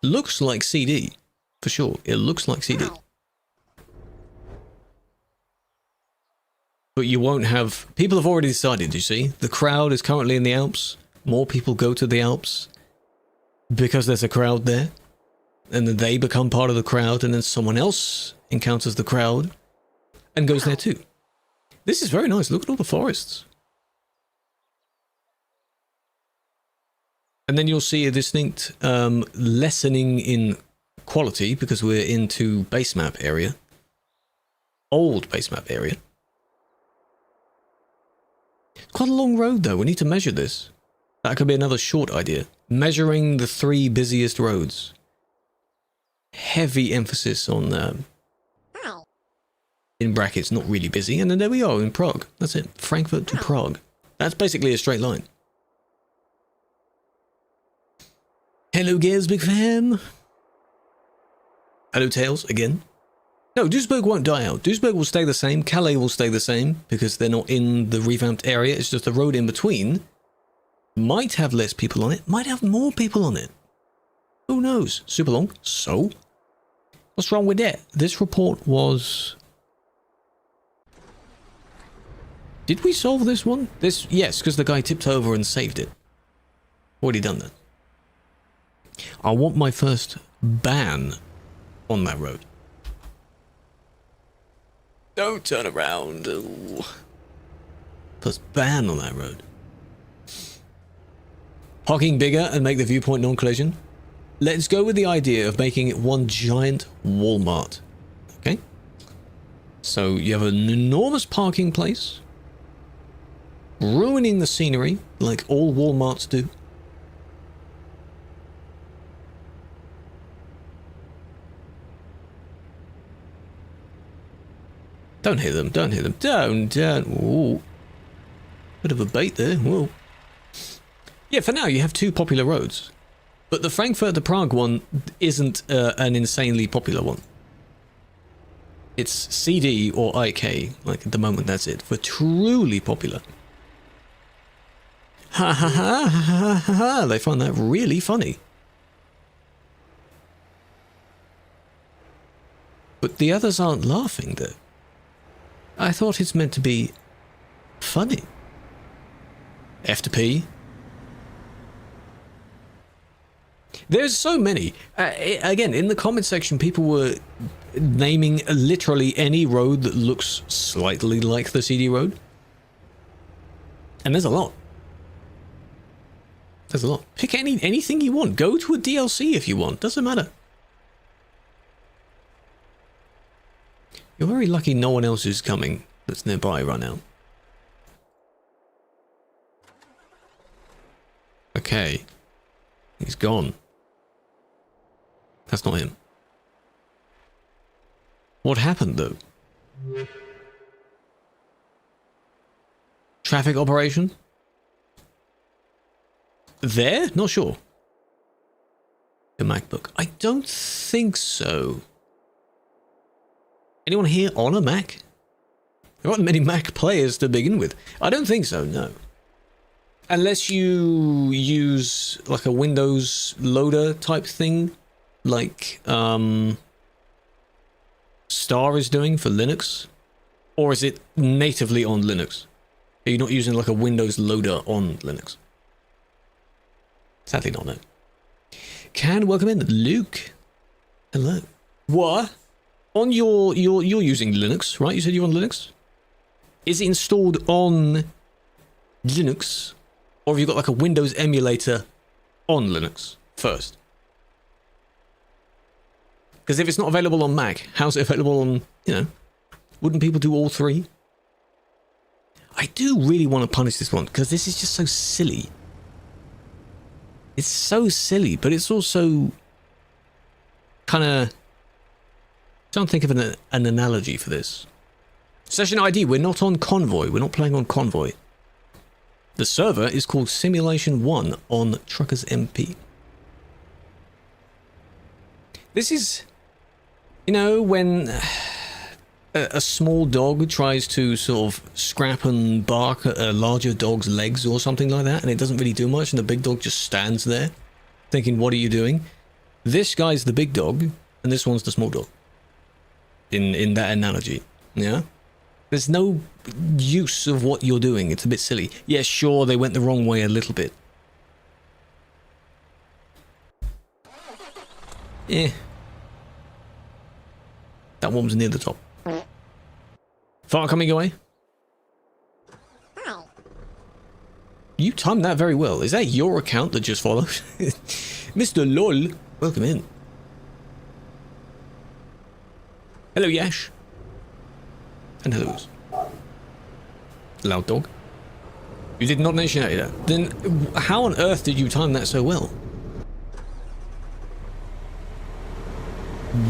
Looks like CD, for sure. It looks like CD. But you won't have... People have already decided, you see? The crowd is currently in the Alps. More people go to the Alps because there's a crowd there. And then they become part of the crowd, and then someone else encounters the crowd and goes there too. This is very nice. Look at all the forests. And then you'll see a distinct lessening in quality because we're into base map area. Old base map area. It's quite a long road though. We need to measure this. That could be another short idea. Measuring the 3 busiest roads. Heavy emphasis on, in brackets, not really busy. And then there we are in Prague. That's it. Frankfurt to Prague. That's basically a straight line. Hello, Gears, big fan. Hello, Tails, again. No, Duisburg won't die out. Duisburg will stay the same. Calais will stay the same because they're not in the revamped area. It's just the road in between. Might have less people on it. Might have more people on it. Who knows? Super long. So, what's wrong with that? This report was... Did we solve this one? Yes, because the guy tipped over and saved it. Already done that. I want my first ban on that road. Don't turn around. Ooh. First ban on that road. Parking bigger and make the viewpoint non-collision. Let's go with the idea of making it one giant Walmart. Okay? So you have an enormous parking place, ruining the scenery like all Walmarts do. Don't hit them, don't hit them. Don't. Ooh. Bit of a bait there. Whoa. Yeah, for now you have two popular roads. But the Frankfurt to Prague one isn't an insanely popular one. It's CD or IK, like at the moment that's it, for truly popular. Ha ha ha ha ha ha, they find that really funny. But the others aren't laughing though. I thought it's meant to be funny. F to P. There's so many. Again, in the comment section, people were naming literally any road that looks slightly like the CD road. And there's a lot. There's a lot. Pick anything you want. Go to a DLC if you want. Doesn't matter. You're very lucky no one else is coming that's nearby right now. Okay. He's gone. That's not him. What happened though? Traffic operation? There? Not sure. The MacBook. I don't think so. Anyone here on a Mac? There aren't many Mac players to begin with. I don't think so, no. Unless you use like a Windows loader type thing, like Star is doing for Linux. Or is it natively on Linux? Are you not using like a Windows loader on Linux? Sadly not, no. Can welcome in Luke. Hello. What? On you're using Linux, right? You said you're on Linux? Is it installed on Linux? Or have you got like a Windows emulator on Linux first? Because if it's not available on Mac, how's it available on, you know, wouldn't people do all three? I do really want to punish this one because this is just so silly. It's so silly, but it's also kind of... Trying to think of an analogy for this. Session ID, we're not on Convoy. We're not playing on Convoy. The server is called Simulation 1 on TruckersMP. This is, you know, when a small dog tries to sort of scrap and bark at a larger dog's legs or something like that, and it doesn't really do much, and the big dog just stands there thinking, what are you doing? This guy's the big dog, and this one's the small dog. In that analogy, yeah? There's no use of what you're doing. It's a bit silly. Yeah, sure, they went the wrong way a little bit. Yeah. That one was near the top. Far coming your way? You timed that very well. Is that your account that just followed? Mr. LOL, welcome in. Hello, Yash. And hello. Loud dog. You did not mention that. Then how on earth did you time that so well?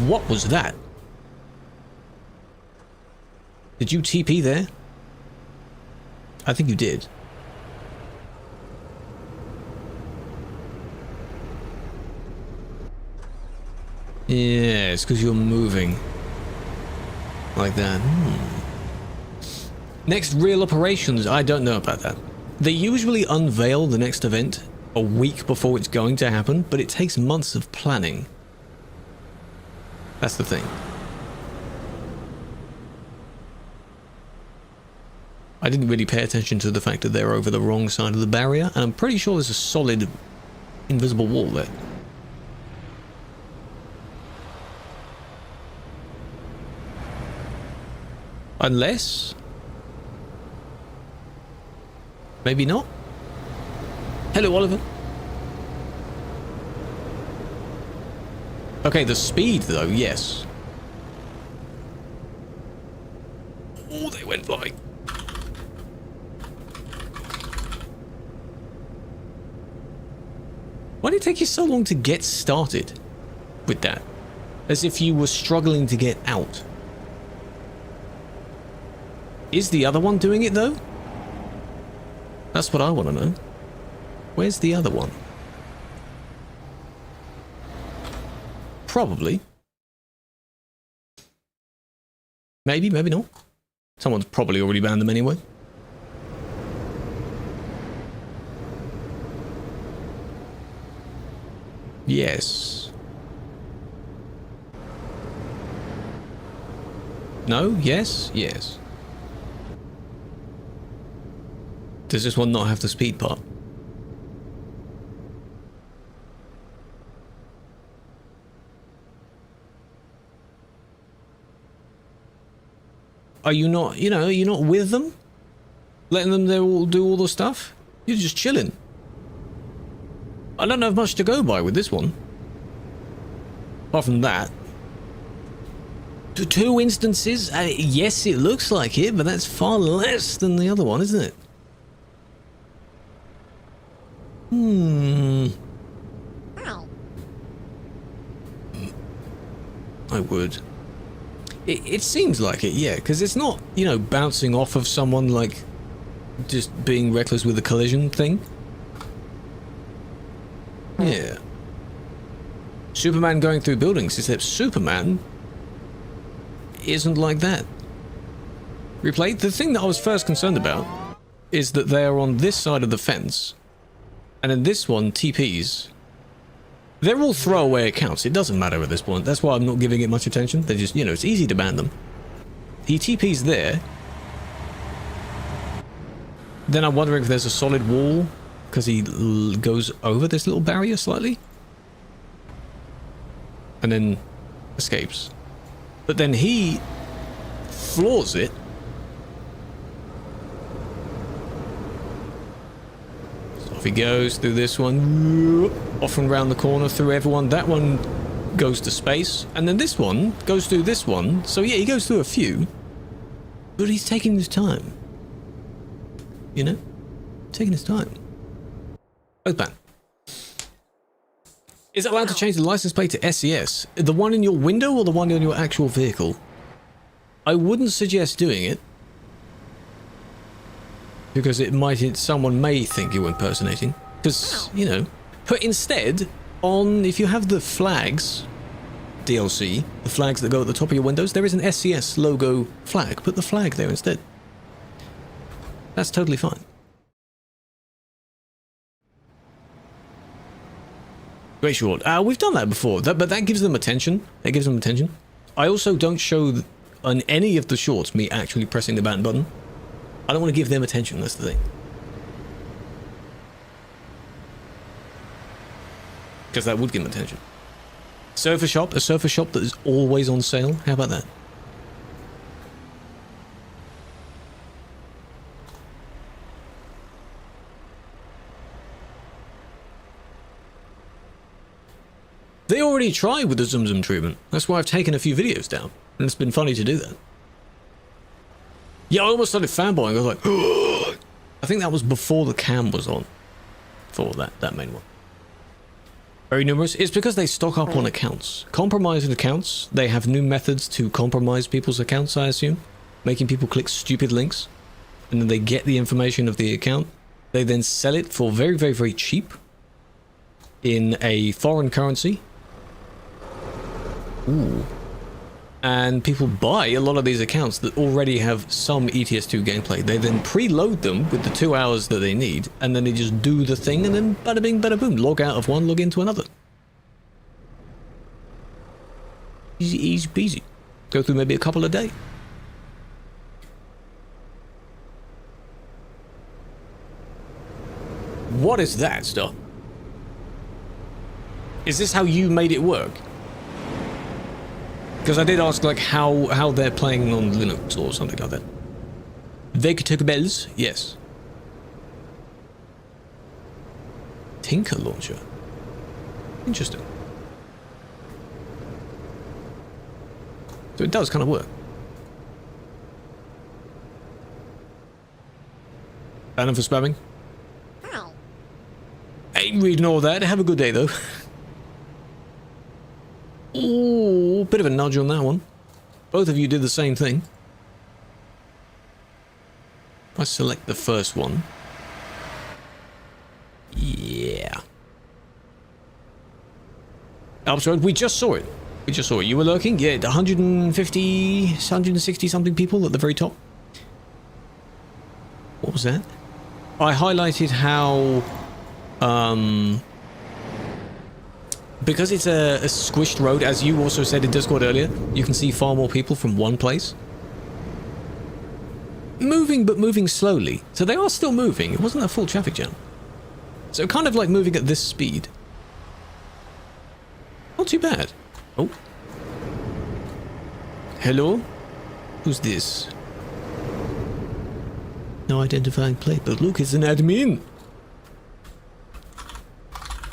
What was that? Did you TP there? I think you did. Yeah, it's because you're moving. Like that. Next real operations, I don't know about that. They usually unveil the next event a week before it's going to happen, but it takes months of planning. That's the thing. I didn't really pay attention to the fact that they're over the wrong side of the barrier, and I'm pretty sure there's a solid invisible wall there. Unless... maybe not? Hello, Oliver. Okay, the speed, though, yes. Oh, they went flying. Why did it take you so long to get started with that? As if you were struggling to get out. Is the other one doing it, though? That's what I want to know. Where's the other one? Probably. Maybe, maybe not. Someone's probably already banned them anyway. Yes. No? Yes? Yes. Does this one not have the speed part? Are you not, you know, you're not with them? Letting them do all the stuff? You're just chilling. I don't have much to go by with this one. Apart from that. Two instances? Yes, it looks like it, but that's far less than the other one, isn't it? I would. It seems like it, yeah, because it's not, you know, bouncing off of someone like just being reckless with the collision thing. Yeah. Superman going through buildings, except Superman isn't like that. Replay, the thing that I was first concerned about is that they are on this side of the fence, and in this one, TPs. They're all throwaway accounts, it doesn't matter at this point, that's why I'm not giving it much attention. They're just, you know, it's easy to ban them. He TPs there. Then I'm wondering if there's a solid wall, because he goes over this little barrier slightly. And then escapes. But then he floors it. So off he goes through this one, off and round the corner through everyone. That one goes to space, and then this one goes through this one. So yeah, he goes through a few, but he's taking his time. You know, taking his time. Both banned. Is it allowed to change the license plate to SES? The one in your window or the one on your actual vehicle? I wouldn't suggest doing it, because someone may think you're impersonating. Because, you know, put instead on, if you have the flags, DLC, the flags that go at the top of your windows, there is an SES logo flag. Put the flag there instead. That's totally fine. Great short. We've done that before, but that gives them attention. That gives them attention. I also don't show on any of the shorts me actually pressing the ban button. I don't want to give them attention, that's the thing. Because that would give them attention. Surfer shop, a surfer shop that is always on sale. How about that? They already tried with the Zoom Zoom treatment. That's why I've taken a few videos down. And it's been funny to do that. Yeah, I almost started fanboying. I was like, ugh! I think that was before the cam was on. For that main one. Very numerous. It's because they stock up on accounts. Compromised accounts. They have new methods to compromise people's accounts, I assume. Making people click stupid links. And then they get the information of the account. They then sell it for very, very, very cheap. In a foreign currency. Ooh. And people buy a lot of these accounts that already have some ETS2 gameplay. They then preload them with the 2 hours that they need, and then they just do the thing, and then bada bing, bada boom. Log out of one, log into another. Easy, easy peasy. Go through maybe a couple a day. What is that stuff? Is this how you made it work? Because I did ask, like, how they're playing on Linux or something like that. Vegetables? Yes. Tinker launcher? Interesting. So it does kind of work. Ban him for spamming? Ain't reading all that. Have a good day, though. Ooh, bit of a nudge on that one. Both of you did the same thing. If I select the first one. Yeah. Alps Road, we just saw it. We just saw it. You were lurking? Yeah, 150, 160 something people at the very top. What was that? I highlighted how... because it's a squished road, as you also said in Discord earlier, you can see far more people from one place. Moving, but moving slowly. So they are still moving. It wasn't a full traffic jam. So kind of like moving at this speed. Not too bad. Oh. Hello? Who's this? No identifying plate, but look, it's an admin.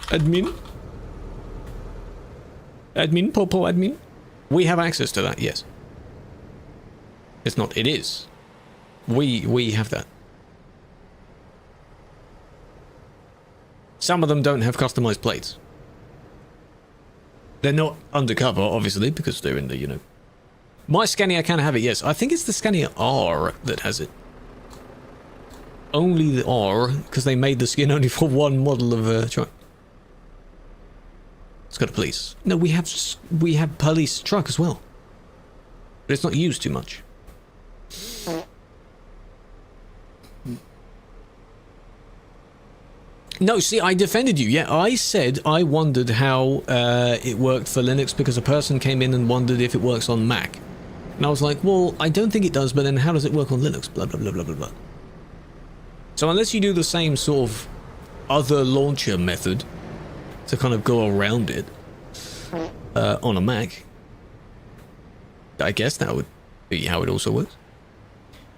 Admin? Admin? Popo admin? We have access to that, yes. It's not, it is. We have that. Some of them don't have customized plates. They're not undercover, obviously, because they're in the, you know... My Scania can have it, yes. I think it's the Scania R that has it. Only the R, because they made the skin only for one model of truck. It's got a police. No, we have police truck as well. But it's not used too much. No, see, I defended you. Yeah, I said I wondered how it worked for Linux because a person came in and wondered if it works on Mac. And I was like, well, I don't think it does, but then how does it work on Linux? Blah, blah, blah, blah, blah, blah. So unless you do the same sort of other launcher method to kind of go around it on a Mac, I guess that would be how it also works.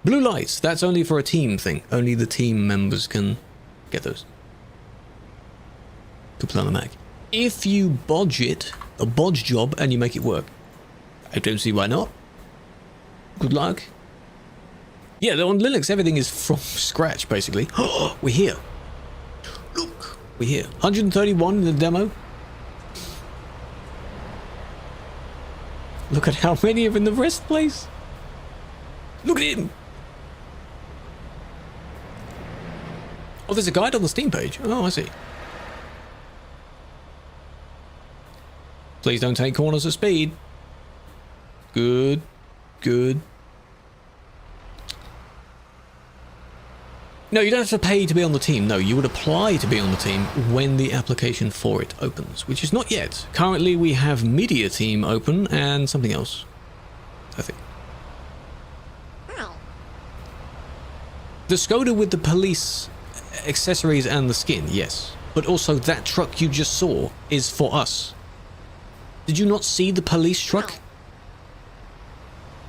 Blue lights, that's only for a team thing. Only the team members can get those. To play on a Mac. If you bodge it, a bodge job, and you make it work, I don't see why not. Good luck. Yeah, on Linux, everything is from scratch, basically. We're here. Look, we're here. 131 in the demo. Look at how many are in the rest place. Look at him. Oh, there's a guide on the Steam page. Oh, I see. Please don't take corners at speed. Good. Good. No, you don't have to pay to be on the team. No, you would apply to be on the team when the application for it opens, which is not yet. Currently, we have Media Team open and something else, I think. The Skoda with the police accessories and the skin, yes. But also that truck you just saw is for us. Did you not see the police truck?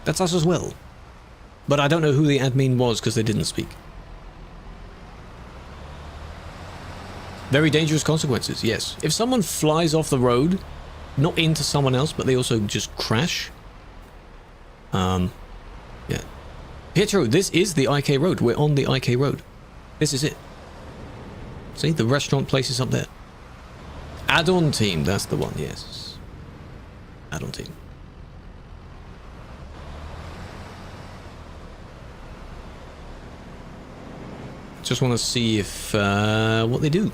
That's us as well. But I don't know who the admin was because they didn't speak. Very dangerous consequences, yes. If someone flies off the road, not into someone else, but they also just crash. Yeah. Pietro, this is the IK road. We're on the IK road. This is it. See, the restaurant place is up there. Add-on team, that's the one, yes. Add-on team. Just want to see if what they do.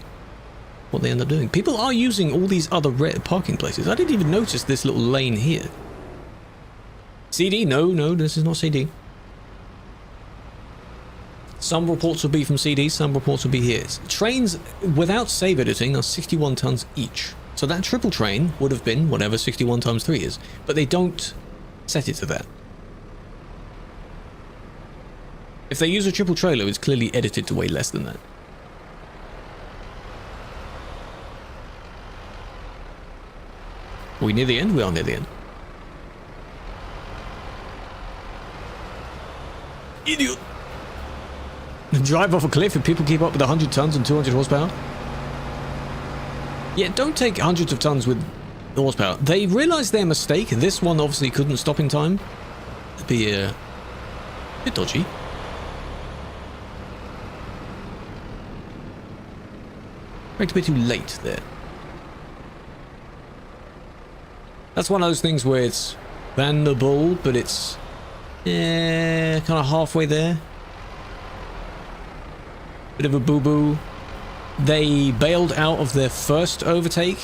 what they end up doing. People are using all these other parking places. I didn't even notice this little lane here. CD? No, this is not CD. Some reports will be from CD, some reports will be here. Trains without save editing are 61 tons each. So that triple train would have been whatever 61 times 3 is. But they don't set it to that. If they use a triple trailer, it's clearly edited to way less than that. Are we near the end? We are near the end. Idiot! Drive off a cliff if people keep up with 100 tons and 200 horsepower. Yeah, don't take hundreds of tons with horsepower. They realised their mistake. This one obviously couldn't stop in time. It'd be a bit dodgy. Right, a bit too late there. That's one of those things where it's bendable, but it's kind of halfway there. Bit of a boo-boo. They bailed out of their first overtake.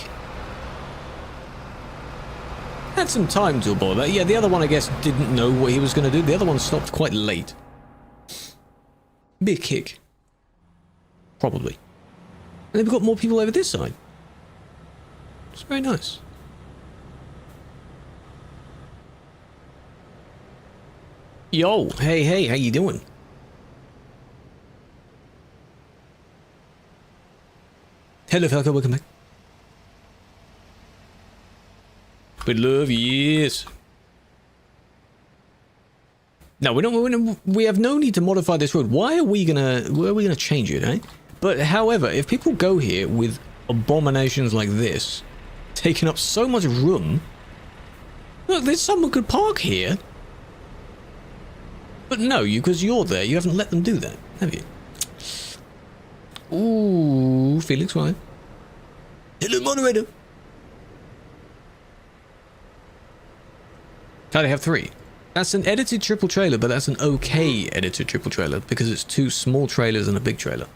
Had some time to avoid that. Yeah, the other one, I guess, didn't know what he was going to do. The other one stopped quite late. Be a kick. Probably. And they've got more people over this side. It's very nice. Yo, hey, how you doing? Hello, Falco, welcome back. With love, yes. No, we have no need to modify this road. Why are we gonna change it, eh? But however, if people go here with abominations like this, taking up so much room, look, there's someone could park here. But no, because you're there, you haven't let them do that, have you? Ooh, Felix, why? Hello, moderator. How do they have 3? That's an edited triple trailer, but that's an okay edited triple trailer because it's 2 small trailers and a big trailer.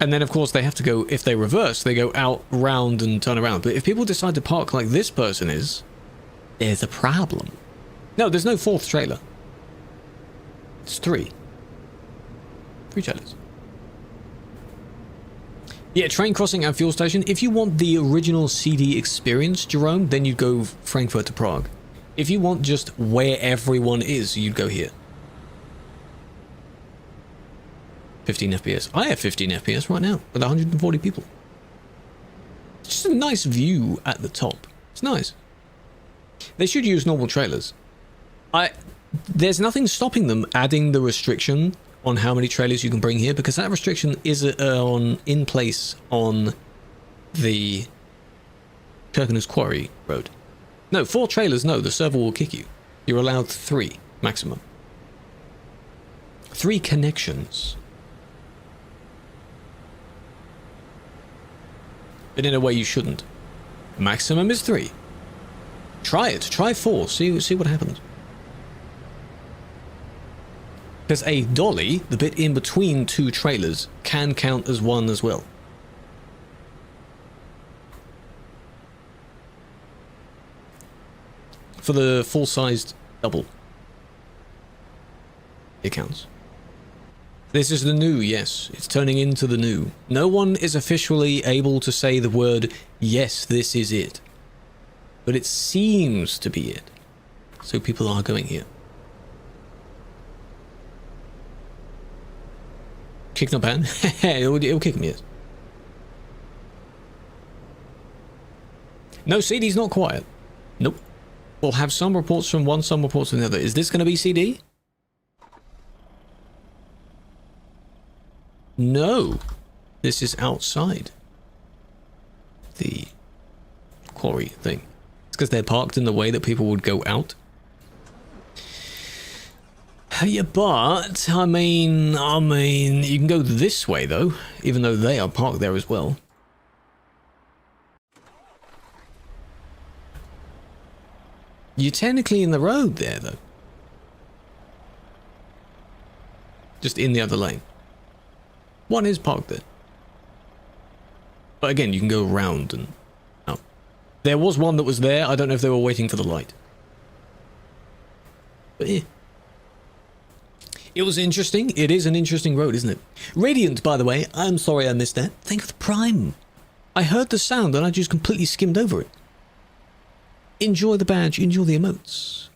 And then, of course, they have to go, if they reverse, they go out, round, and turn around. But if people decide to park like this person is, there's a problem. No, there's no 4th trailer. It's 3. 3 trailers. Yeah, train crossing and fuel station. If you want the original CD experience, Jerome, then you'd go Frankfurt to Prague. If you want just where everyone is, you'd go here. 15 FPS. I have 15 FPS right now with 140 people. It's just a nice view at the top. It's nice. They should use normal trailers. There's nothing stopping them adding the restriction on how many trailers you can bring here, because that restriction is in place on the Kirkenes Quarry Road. No, 4 trailers, no, the server will kick you. You're allowed 3 maximum. 3 connections. But in a way you shouldn't. Maximum is 3. Try it. Try 4. See what happens. Because a dolly, the bit in between 2 trailers, can count as 1 as well. For the full-sized double. It counts. This is the new, yes. It's turning into the new. No one is officially able to say the word, yes, this is it. But it seems to be it. So people are going here. Kick not ban? it'll kick me, yes. No, CD's not quiet. Nope. We'll have some reports from one, some reports from the other. Is this going to be CD? No. This is outside the quarry thing. It's because they're parked in the way that people would go out. Yeah, but, I mean, you can go this way, though, even though they are parked there as well. You're technically in the road there, though. Just in the other lane. One is parked there. But again, you can go around and out. There was one that was there. I don't know if they were waiting for the light. But yeah. It was interesting. It is an interesting road, isn't it? Radiant, by the way, I'm sorry I missed that. Thank you for the Prime. I heard the sound and I just completely skimmed over it. Enjoy the badge, enjoy the emotes.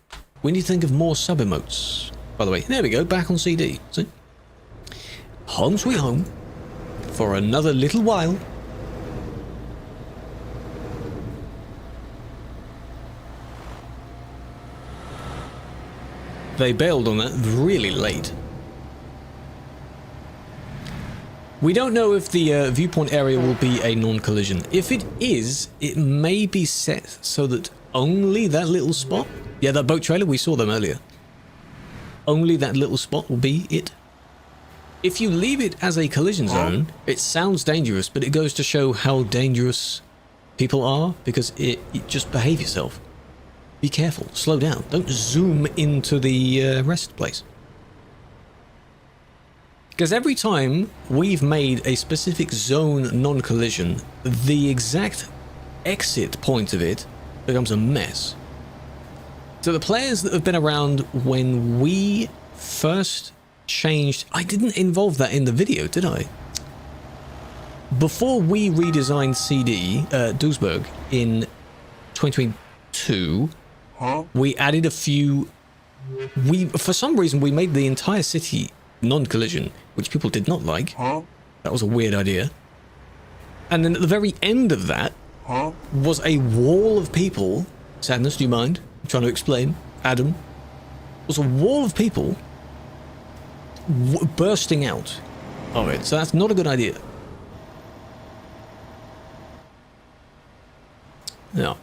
We need to think of more sub-emotes. By the way, there we go, back on CD. See? Home sweet home. For another little while. They bailed on that really late. We don't know if the viewpoint area will be a non-collision. If it is, it may be set so that only that little spot... Yeah, that boat trailer, we saw them earlier. Only that little spot will be it. If you leave it as a collision zone, it sounds dangerous, but it goes to show how dangerous people are, because it just behave yourself. Be careful, slow down, don't zoom into the rest place. Because every time we've made a specific zone non-collision, the exact exit point of it becomes a mess. So the players that have been around when we first changed... I didn't involve that in the video, did I? Before we redesigned CD, Duisburg, in 2022, we added a few... For some reason, we made the entire city non-collision, which people did not like. That was a weird idea. And then at the very end of that was a wall of people. Sadness, do you mind? I'm trying to explain. Adam. Was a wall of people bursting out of it. So that's not a good idea. No.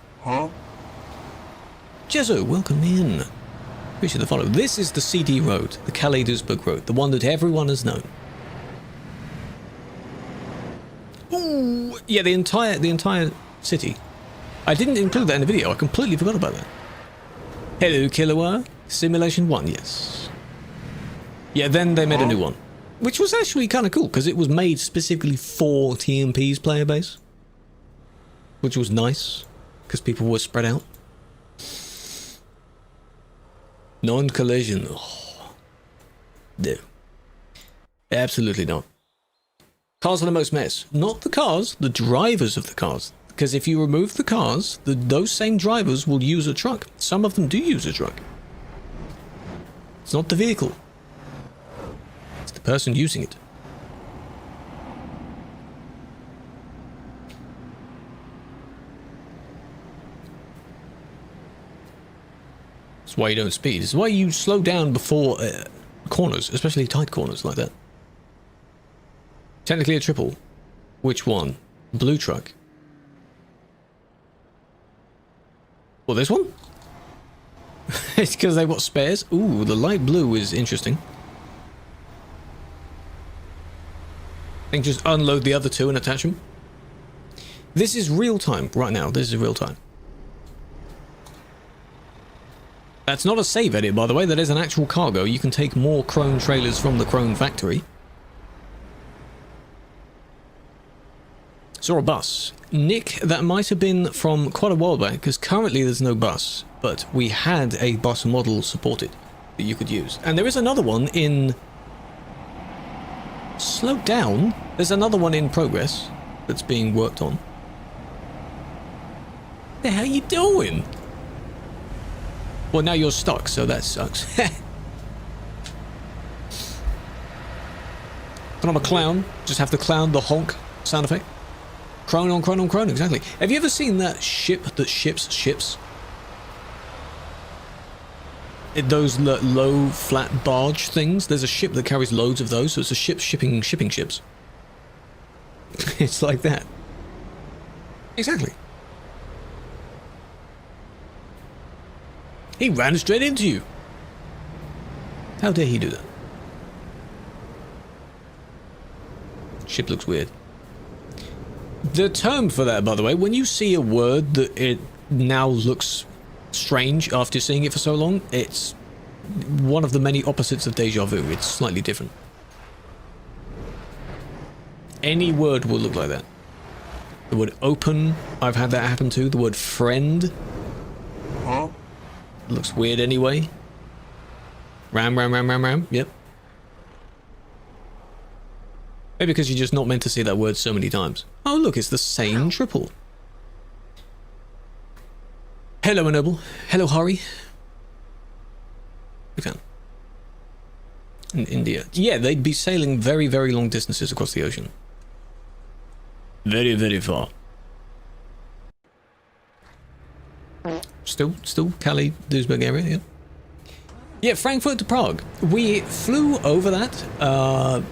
Jezo, welcome in. Appreciate the follow. This is the CD road, the Calais-Duisburg road, the one that everyone has known. Ooh, yeah, the entire city. I didn't include that in the video. I completely forgot about that. Hello, Killua. Simulation 1, yes. Yeah, then they made a new one, which was actually kind of cool because it was made specifically for TMP's player base, which was nice because people were spread out. Non-collision. Oh. No. Absolutely not. Cars are the most mess. Not the cars, the drivers of the cars. Because if you remove the cars, those same drivers will use a truck. Some of them do use a truck. It's not the vehicle. It's the person using it. That's why you don't speed. It's why you slow down before corners, especially tight corners like that. Technically a triple. Which one? Blue truck. Well, this one? It's because they've got spares. Ooh, the light blue is interesting. I think just unload the other two and attach them. This is real time right now. This is real time. That's not a save edit, by the way. That is an actual cargo. You can take more Krone trailers from the Krone factory. Saw a bus. Nick, that might have been from quite a while back, because currently there's no bus, but we had a bus model supported that you could use. And there is another one in... Slow down. There's another one in progress that's being worked on. The hell are you doing? Well, now you're stuck, so that sucks. But I'm a clown. Just have to clown the honk sound effect. Krone on Krone on Krone, exactly. Have you ever seen that ship that ships ships? Those low, flat barge things? There's a ship that carries loads of those, so it's a ship shipping ships. It's like that. Exactly. He ran straight into you. How dare he do that? Ship looks weird. The term for that, by the way, when you see a word that it now looks strange after seeing it for so long, it's one of the many opposites of deja vu. It's slightly different. Any word will look like that. The word open, I've had that happen too. The word friend. Huh? Looks weird anyway. Ram. Yep. Maybe because you're just not meant to see that word so many times. Oh, look, it's the same triple. Hello, Noble. Hello, Hari. We found. In India. Yeah, they'd be sailing very, very long distances across the ocean. Very, very far. Still Cali, Duisburg area, yeah. Yeah, Frankfurt to Prague. We flew over that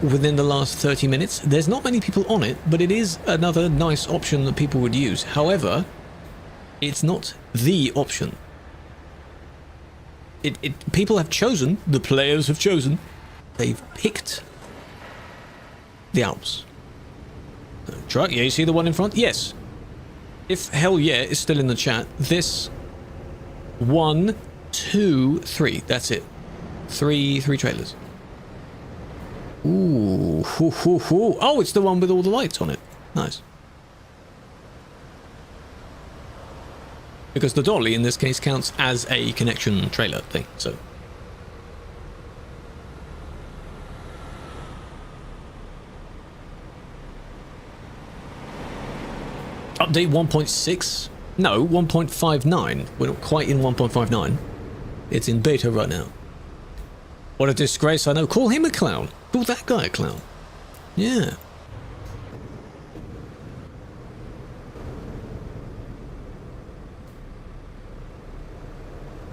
within the last 30 minutes. There's not many people on it, but it is another nice option that people would use. However, it's not the option. People have chosen, the players have chosen, they've picked the Alps. Truck, yeah, you see the one in front? Yes. If hell yeah is still in the chat, this 1, 2, 3, that's it. Three trailers. Ooh, oh, it's the one with all the lights on it. Nice. Because the dolly in this case counts as a connection trailer thing, so. Update 1.6? No, 1.59. We're not quite in 1.59. It's in beta right now. What a disgrace, I know. Call him a clown. Call that guy a clown. Yeah.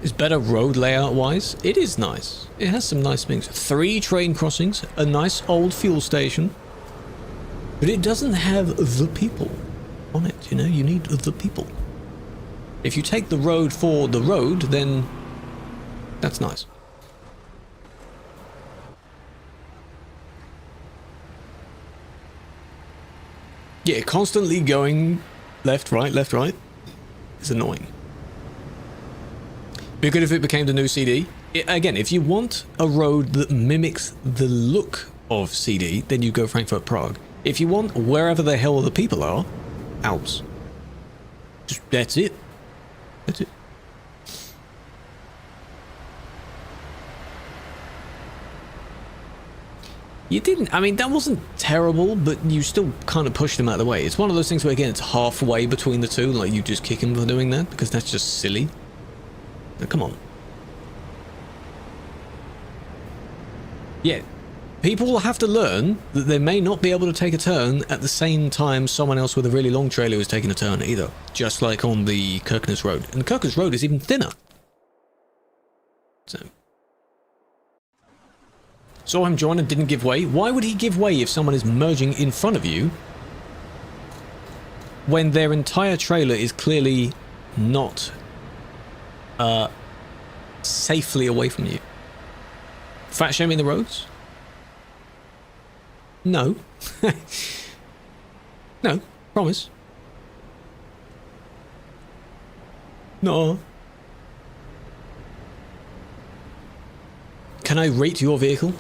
It's better road layout wise. It is nice. It has some nice things. 3 train crossings, a nice old fuel station. But it doesn't have the people on it, you know? You need the people. If you take the road for the road, then that's nice. Yeah, constantly going left, right is annoying. Be good if it became the new CD. Again, if you want a road that mimics the look of CD, then you go Frankfurt Prague. If you want wherever the hell the people are, Alps. Just, that's it. That's it. You didn't, I mean, that wasn't terrible, but you still kind of pushed him out of the way. It's one of those things where, again, it's halfway between the two, like you just kick him for doing that, because that's just silly. Now, come on. Yeah, people will have to learn that they may not be able to take a turn at the same time someone else with a really long trailer is taking a turn either. Just like on the Kirkenes Road. And Kirkenes Road is even thinner. So. Saw him join and didn't give way. Why would he give way if someone is merging in front of you when their entire trailer is clearly not safely away from you? Fat shaming the roads? No. No, promise. No. Can I rate your vehicle?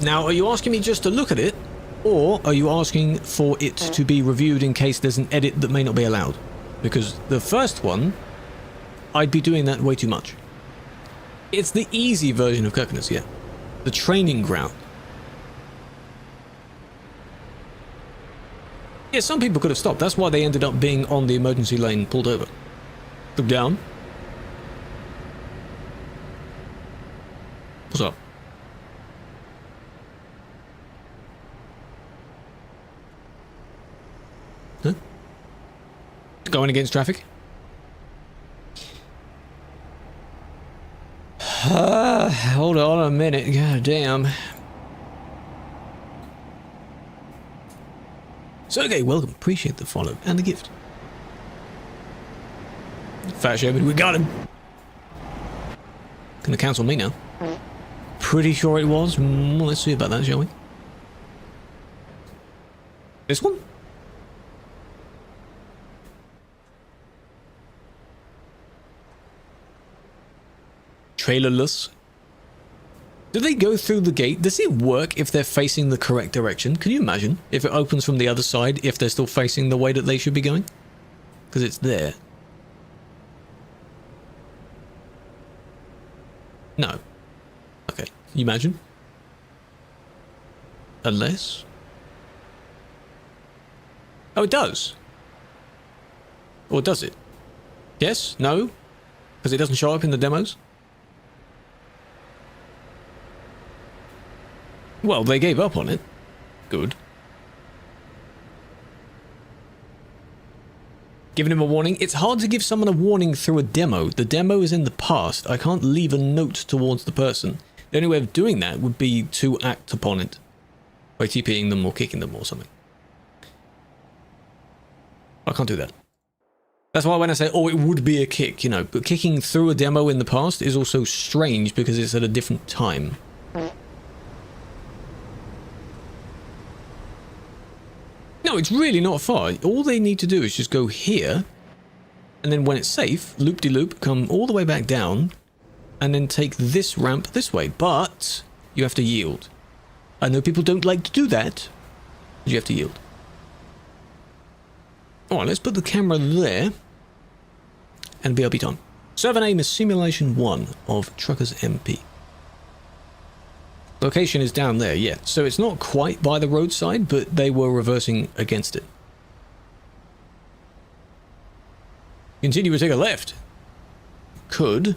Now, are you asking me just to look at it, or are you asking for it to be reviewed in case there's an edit that may not be allowed? Because the first one, I'd be doing that way too much. It's the easy version of Kirkenes, yeah. The training ground. Yeah, some people could have stopped. That's why they ended up being on the emergency lane pulled over. Look down. What's up? Huh? Going against traffic? Hold on a minute. God damn. Sergey, welcome. Appreciate the follow and the gift. Fat Sherman, we got him. Gonna cancel me now. Pretty sure it was. Let's see about that, shall we? This one? Trailerless. Do they go through the gate? Does it work if they're facing the correct direction? Can you imagine if it opens from the other side if they're still facing the way that they should be going? Because it's there. No. Okay. Can you imagine? Unless... Oh, it does. Or does it? Yes? No? Because it doesn't show up in the demos? Well, they gave up on it. Good. Giving him a warning. It's hard to give someone a warning through a demo. The demo is in the past. I can't leave a note towards the person. The only way of doing that would be to act upon it. By TPing them or kicking them or something. I can't do that. That's why when I say, oh, it would be a kick, you know, but kicking through a demo in the past is also strange because it's at a different time. No, it's really not far. All they need to do is just go here, and then when it's safe, loop-de-loop, come all the way back down, and then take this ramp this way. But you have to yield. I know people don't like to do that, but you have to yield. Alright, let's put the camera there, and BRB time. Server name is Simulation 1 of TruckersMP. Location is down there, yeah. So it's not quite by the roadside, but they were reversing against it. Continue to take a left. Could.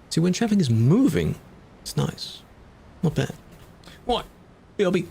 See, when traffic is moving, it's nice. Not bad. What? BLB.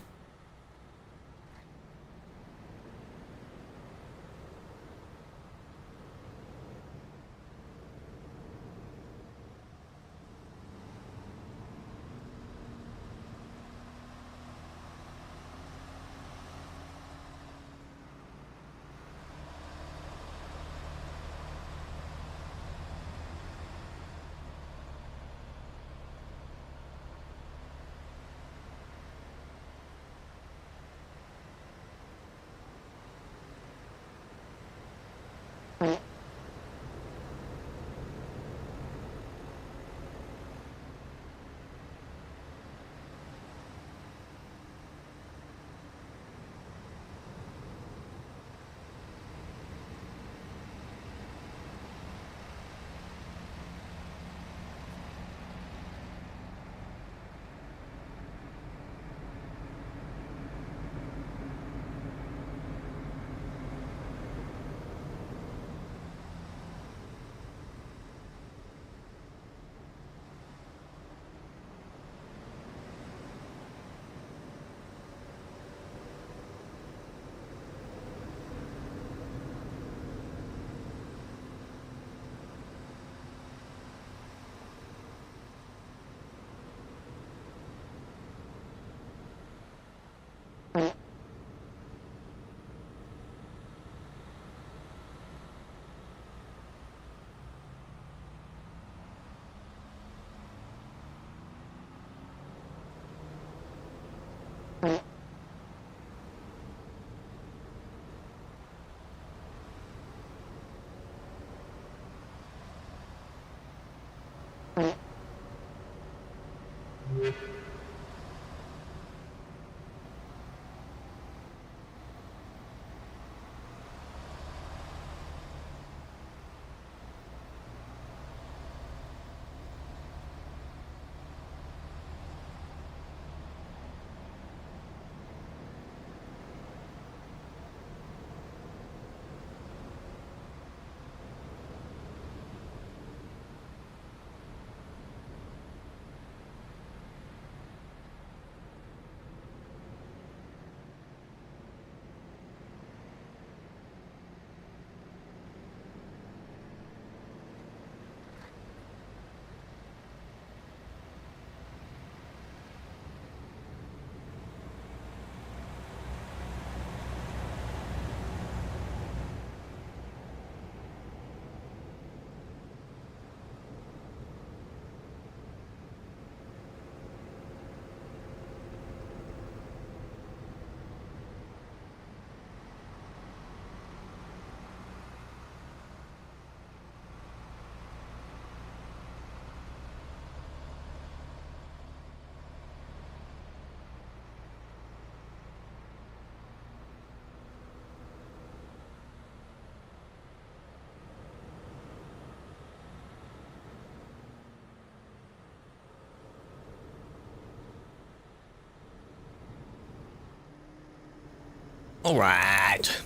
Alright.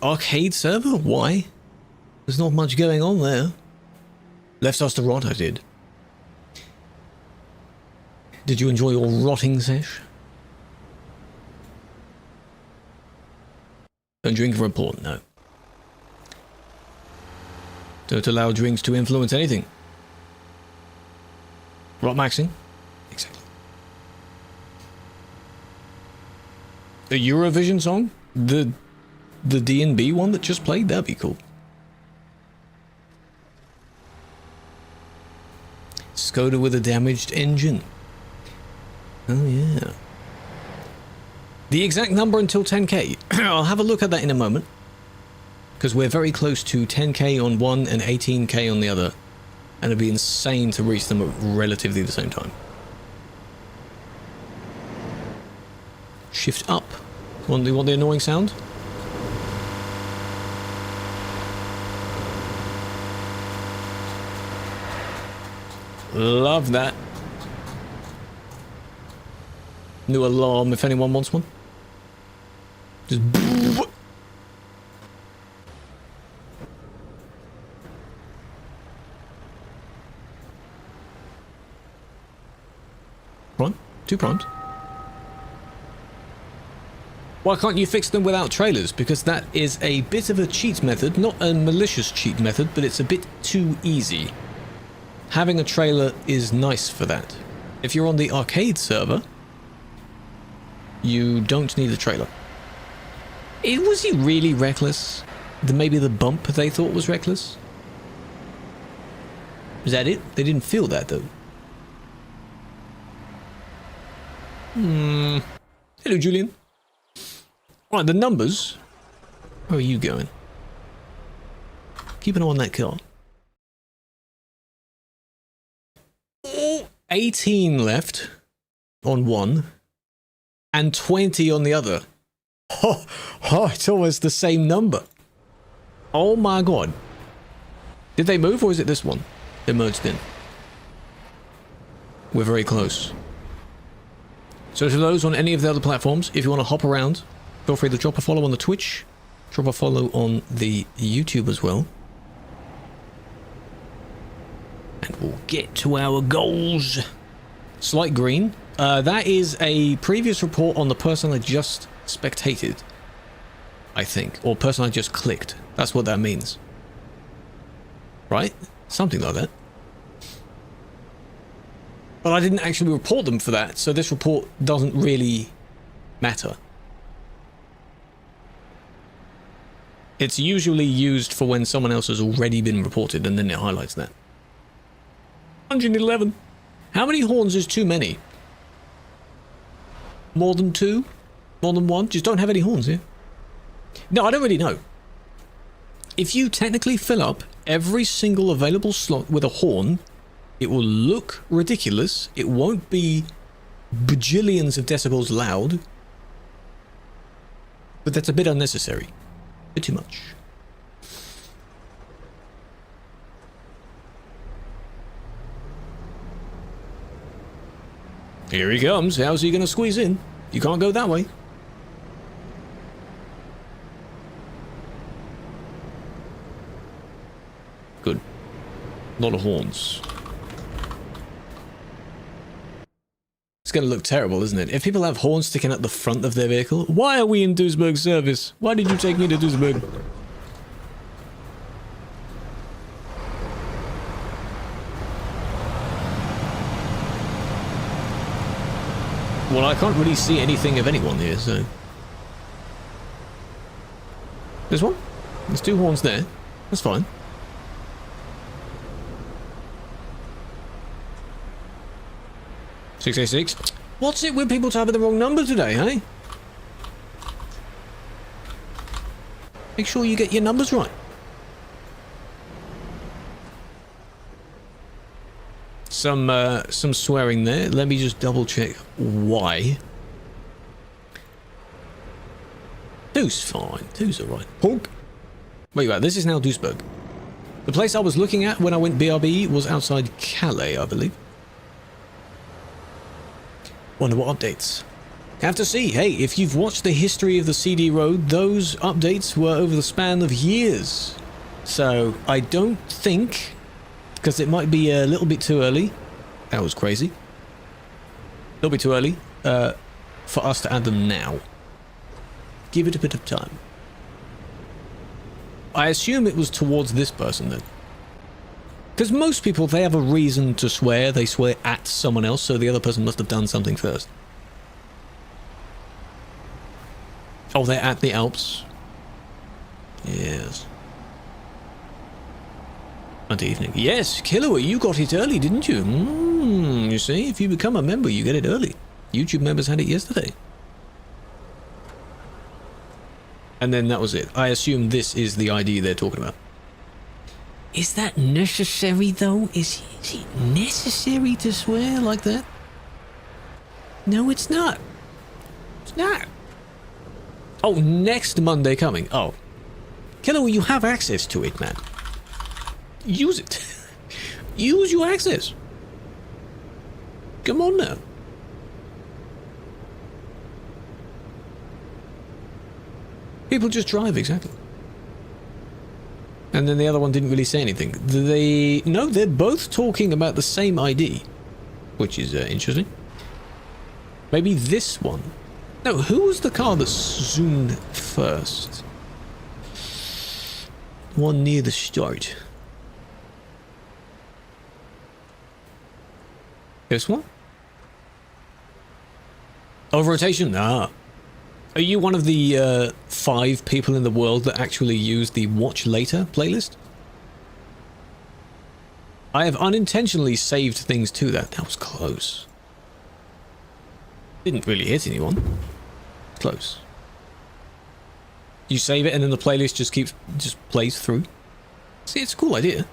Arcade server? Why? There's not much going on there. Left us to rot, I did. Did you enjoy your rotting sesh? Don't drink and report, no. Don't allow drinks to influence anything. Rot maxing? Exactly. A Eurovision song? The D&B one that just played? That'd be cool. Skoda with a damaged engine. Oh yeah. The exact number until 10k. I'll have a look at that in a moment. Because we're very close to 10k on one and 18k on the other. And it'd be insane to reach them at relatively the same time. Shift up. Want the annoying sound? Love that. New alarm if anyone wants one. Just prime? 2 primes? Why can't you fix them without trailers? Because that is a bit of a cheat method, not a malicious cheat method, but it's a bit too easy. Having a trailer is nice for that. If you're on the arcade server, you don't need a trailer. Was he really reckless? Maybe the bump they thought was reckless? Was that it? They didn't feel that though. Hello, Julian. Right, the numbers. Where are you going? Keep an eye on that car. 18 left on one and 20 on the other. Oh, it's almost the same number. Oh my god. Did they move or is it this one? They merged in. We're very close. So to those on any of the other platforms, if you want to hop around, feel free to drop a follow on the Twitch, drop a follow on the YouTube as well. And we'll get to our goals. Slight green. That is a previous report on the person I just spectated, I think. Or person I just clicked. That's what that means. Right? Something like that. But I didn't actually report them for that, so this report doesn't really matter. It's usually used for when someone else has already been reported, and then it highlights that. 111. How many horns is too many? More than 2? More than 1? Just don't have any horns here. No, I don't really know. If you technically fill up every single available slot with a horn, it will look ridiculous. It won't be bajillions of decibels loud. But that's a bit unnecessary. A bit too much. Here he comes. How's he going to squeeze in? You can't go that way. Good. A lot of horns. It's going to look terrible, isn't it? If people have horns sticking out the front of their vehicle. Why are we in Duisburg service? Why did you take me to Duisburg? Well, I can't really see anything of anyone here, so... There's one. There's 2 horns there. That's fine. $686. What's it with people typing the wrong number today, hey? Make sure you get your numbers right. Some swearing there. Let me just double check why. 2's fine. 2's alright. Honk. Wait, this is now Duisburg. The place I was looking at when I went BRB was outside Calais, I believe. Wonder what updates. Have to see. Hey, if you've watched the history of the CD Road, those updates were over the span of years. So I don't think, because it might be a little bit too early. That was crazy. A little bit too early for us to add them now. Give it a bit of time. I assume it was towards this person then. Because most people, they have a reason to swear. They swear at someone else, so the other person must have done something first. Oh, they're at the Alps. Yes. Monday evening. Yes, Killua, you got it early, didn't you? You see, if you become a member, you get it early. YouTube members had it yesterday. And then that was it. I assume this is the ID they're talking about. Is that necessary, though? Is it necessary to swear like that? No, it's not. It's not. Oh, next Monday coming. Oh. Killua, you have access to it, man. Use it. Use your access. Come on now. People just drive, exactly. And then the other one didn't really say anything. No, they're both talking about the same ID, which is interesting. Maybe this one. No, who was the car that zoomed first? One near the start. This one? Oh, rotation? Ah. Are you one of the 5 people in the world that actually use the Watch Later playlist? I have unintentionally saved things to that. That was close. Didn't really hit anyone. Close. You save it and then the playlist just plays through. See, it's a cool idea.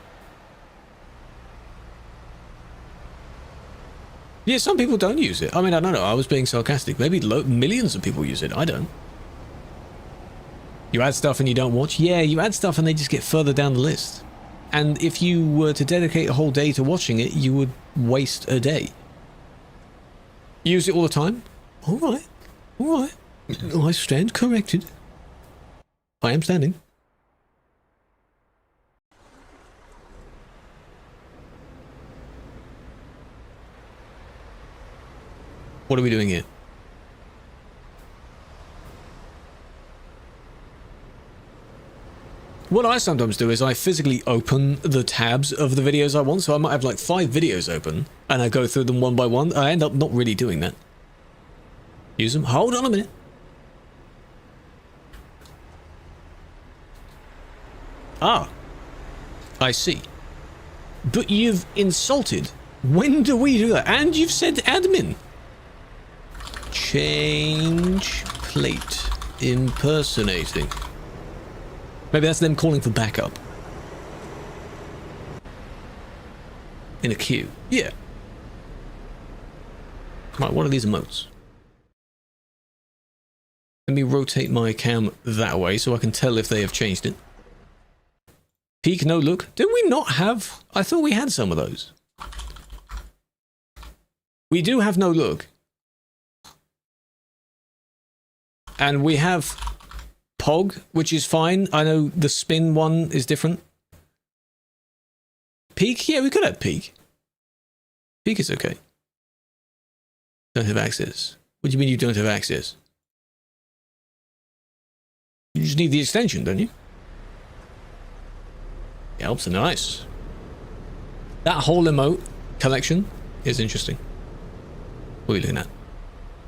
Yeah, some people don't use it. I mean, I don't know. I was being sarcastic. Maybe millions of people use it. I don't. You add stuff and you don't watch? Yeah, you add stuff and they just get further down the list. And if you were to dedicate a whole day to watching it, you would waste a day. Use it all the time? Alright. Alright. I stand corrected. I am standing. What are we doing here? What I sometimes do is I physically open the tabs of the videos I want, so I might have like 5 videos open, and I go through them one by one. I end up not really doing that. Use them. Hold on a minute. Ah. I see. But you've insulted. When do we do that? And you've said admin. Change plate. Impersonating. Maybe that's them calling for backup. In a queue. Yeah. Right, what are these emotes? Let me rotate my cam that way so I can tell if they have changed it. Peek, no look. Did we not have... I thought we had some of those. We do have no look. And we have Pog, which is fine. I know the spin one is different. Peek? Yeah, we could have Peek. Peek is okay. Don't have access. What do you mean you don't have access? You just need the extension, don't you? The Alps are nice. That whole emote collection is interesting. What are we looking at?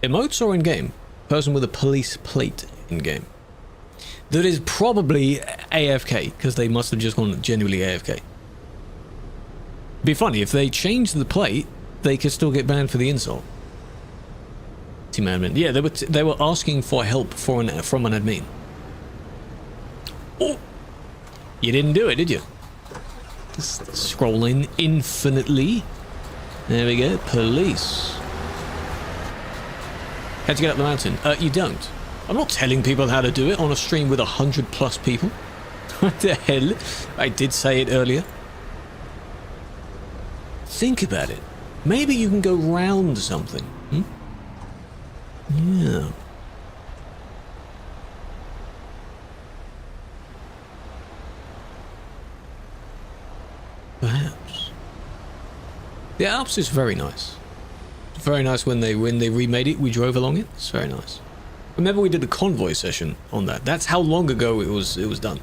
Emotes or in-game? Person with a police plate in-game. That is probably AFK, because they must have just gone genuinely AFK. It'd be funny, if they changed the plate, they could still get banned for the insult. Team admin. Yeah, they were asking for help from an admin. Oh! You didn't do it, did you? Just scrolling infinitely. There we go. Police. How'd you get up the mountain? You don't. I'm not telling people how to do it on a stream with 100+ people. What the hell? I did say it earlier. Think about it. Maybe you can go round something. Yeah. Perhaps. The Alps is very nice. It's very nice when they remade it. We drove along it. It's very nice. Remember we did a convoy session on that. That's how long ago it was done.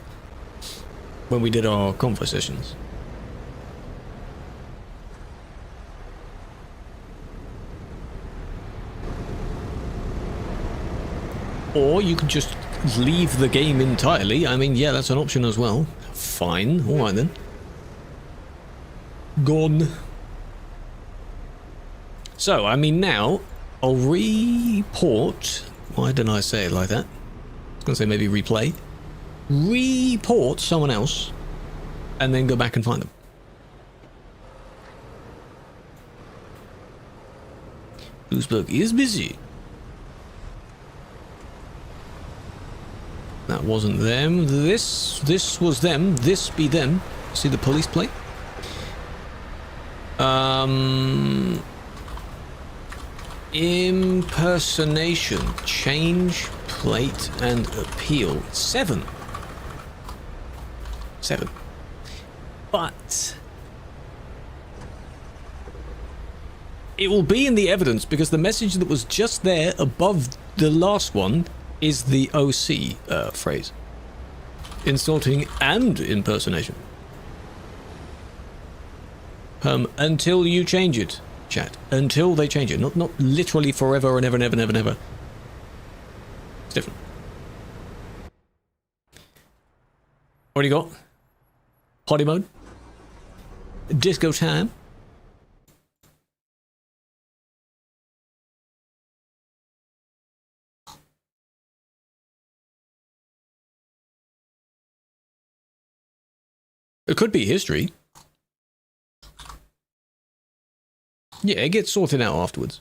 When we did our convoy sessions. Or you could just leave the game entirely. I mean, yeah, that's an option as well. Fine. Alright then. Gone. So, I mean, now, I'll report... Why didn't I say it like that? I was going to say maybe replay. Report someone else, and then go back and find them. Duisburg is busy. That wasn't them. This was them. This be them. See the police plate? Impersonation. Change plate and appeal. 7. But it will be in the evidence because the message that was just there above the last one is the OC phrase. Insulting and impersonation. Until you change it, chat. Until they change it. Not literally forever and ever and ever and ever and ever. It's different. What do you got? Party mode? Disco time? It could be history. Yeah, it gets sorted out afterwards.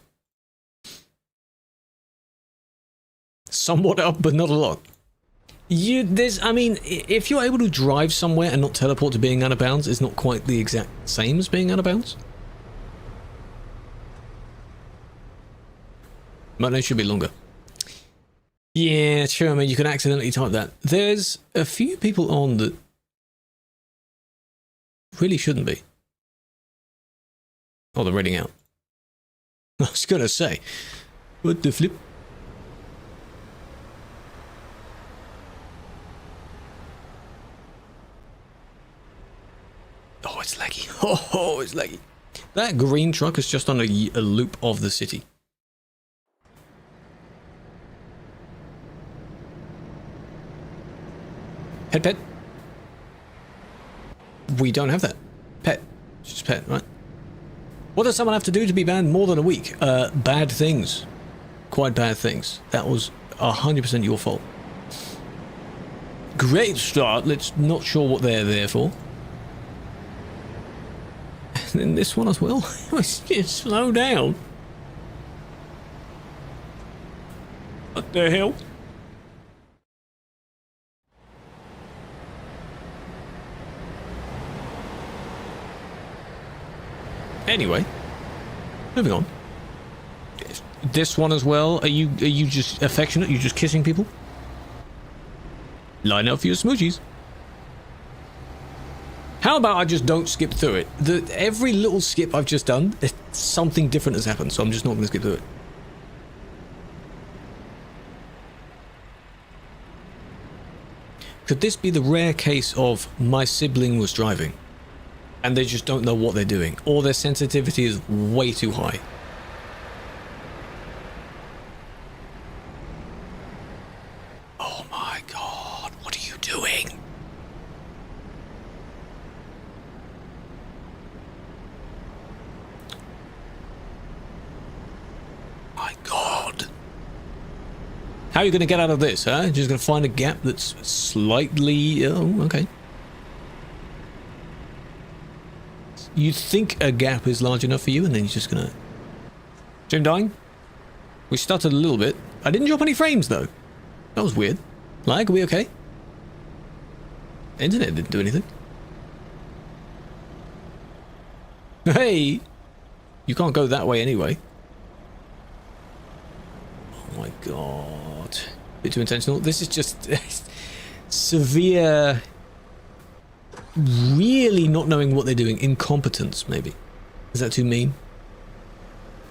Somewhat up, but not a lot. I mean, if you're able to drive somewhere and not teleport to being out of bounds, it's not quite the exact same as being out of bounds. But it should be longer. Yeah, sure, I mean, you can accidentally type that. There's a few people on that really shouldn't be. Oh, they're reading out. I was gonna say, what the flip? Oh, it's laggy. Oh, it's laggy. That green truck is just on a loop of the city. Head pet. We don't have that. Pet. It's just pet, right? What does someone have to do to be banned more than a week? Bad things. Quite bad things. That was 100% your fault. Great start. Let's not sure what they're there for. And then this one as well. Slow down. What the hell? Anyway, moving on. This one as well. Are you just affectionate? Are you just kissing people? Line up for your smoochies. How about I just don't skip through it? Every little skip I've just done, something different has happened, so I'm just not going to skip through it. Could this be the rare case of my sibling was driving and they just don't know what they're doing, or their sensitivity is way too high? Oh my god, what are you doing? My god. How are you going to get out of this, huh? You're just going to find a gap that's slightly... Oh, okay. You think a gap is large enough for you, and then you're just going to... Jim dying? We stuttered a little bit. I didn't drop any frames, though. That was weird. Lag, are we okay? Internet didn't do anything. Hey! You can't go that way anyway. Oh my God. A bit too intentional. This is just severe, really not knowing what they're doing. Incompetence, maybe. Is that too mean?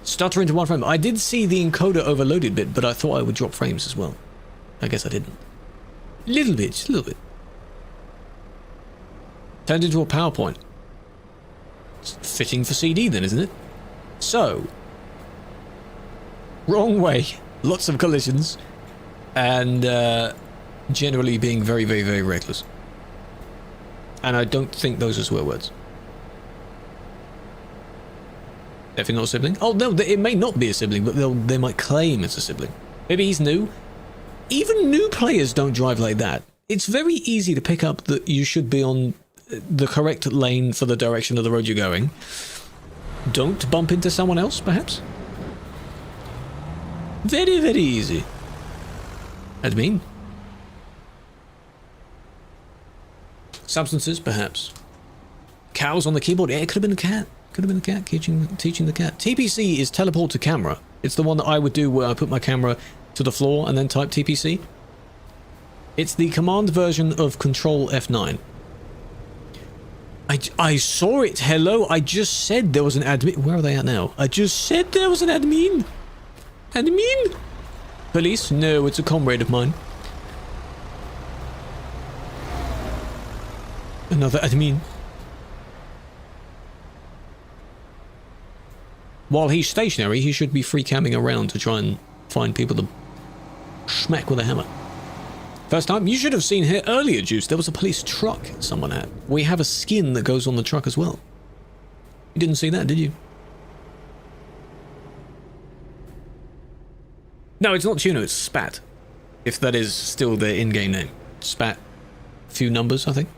Stutter into one frame. I did see the encoder overloaded bit, but I thought I would drop frames as well. I guess I didn't. Little bit, just a little bit. Turned into a PowerPoint. It's fitting for CD then, isn't it? So, wrong way. Lots of collisions. And generally being very, very, very reckless. And I don't think those are swear words. Definitely not a sibling. Oh no, it may not be a sibling, but they might claim it's a sibling. Maybe he's new. Even new players don't drive like that. It's very easy to pick up that you should be on the correct lane for the direction of the road you're going. Don't bump into someone else, perhaps? Very, very easy. Admin. Substances, perhaps. Cows on the keyboard. Yeah, it could have been a cat. Could have been a cat teaching the cat. TPC is teleport to camera. It's the one that I would do where I put my camera to the floor and then type TPC. It's the command version of Control F9. I saw it. Hello. I just said there was an admin. Where are they at now? I just said there was an admin. Admin? Police? No, it's a comrade of mine. Another admin. While he's stationary, he should be free camming around to try and find people to smack with a hammer. First time? You should have seen here earlier, Juice. There was a police truck someone had. We have a skin that goes on the truck as well. You didn't see that, did you? No, it's not Tuna, it's Spat. If that is still their in-game name. Spat. Few numbers, I think.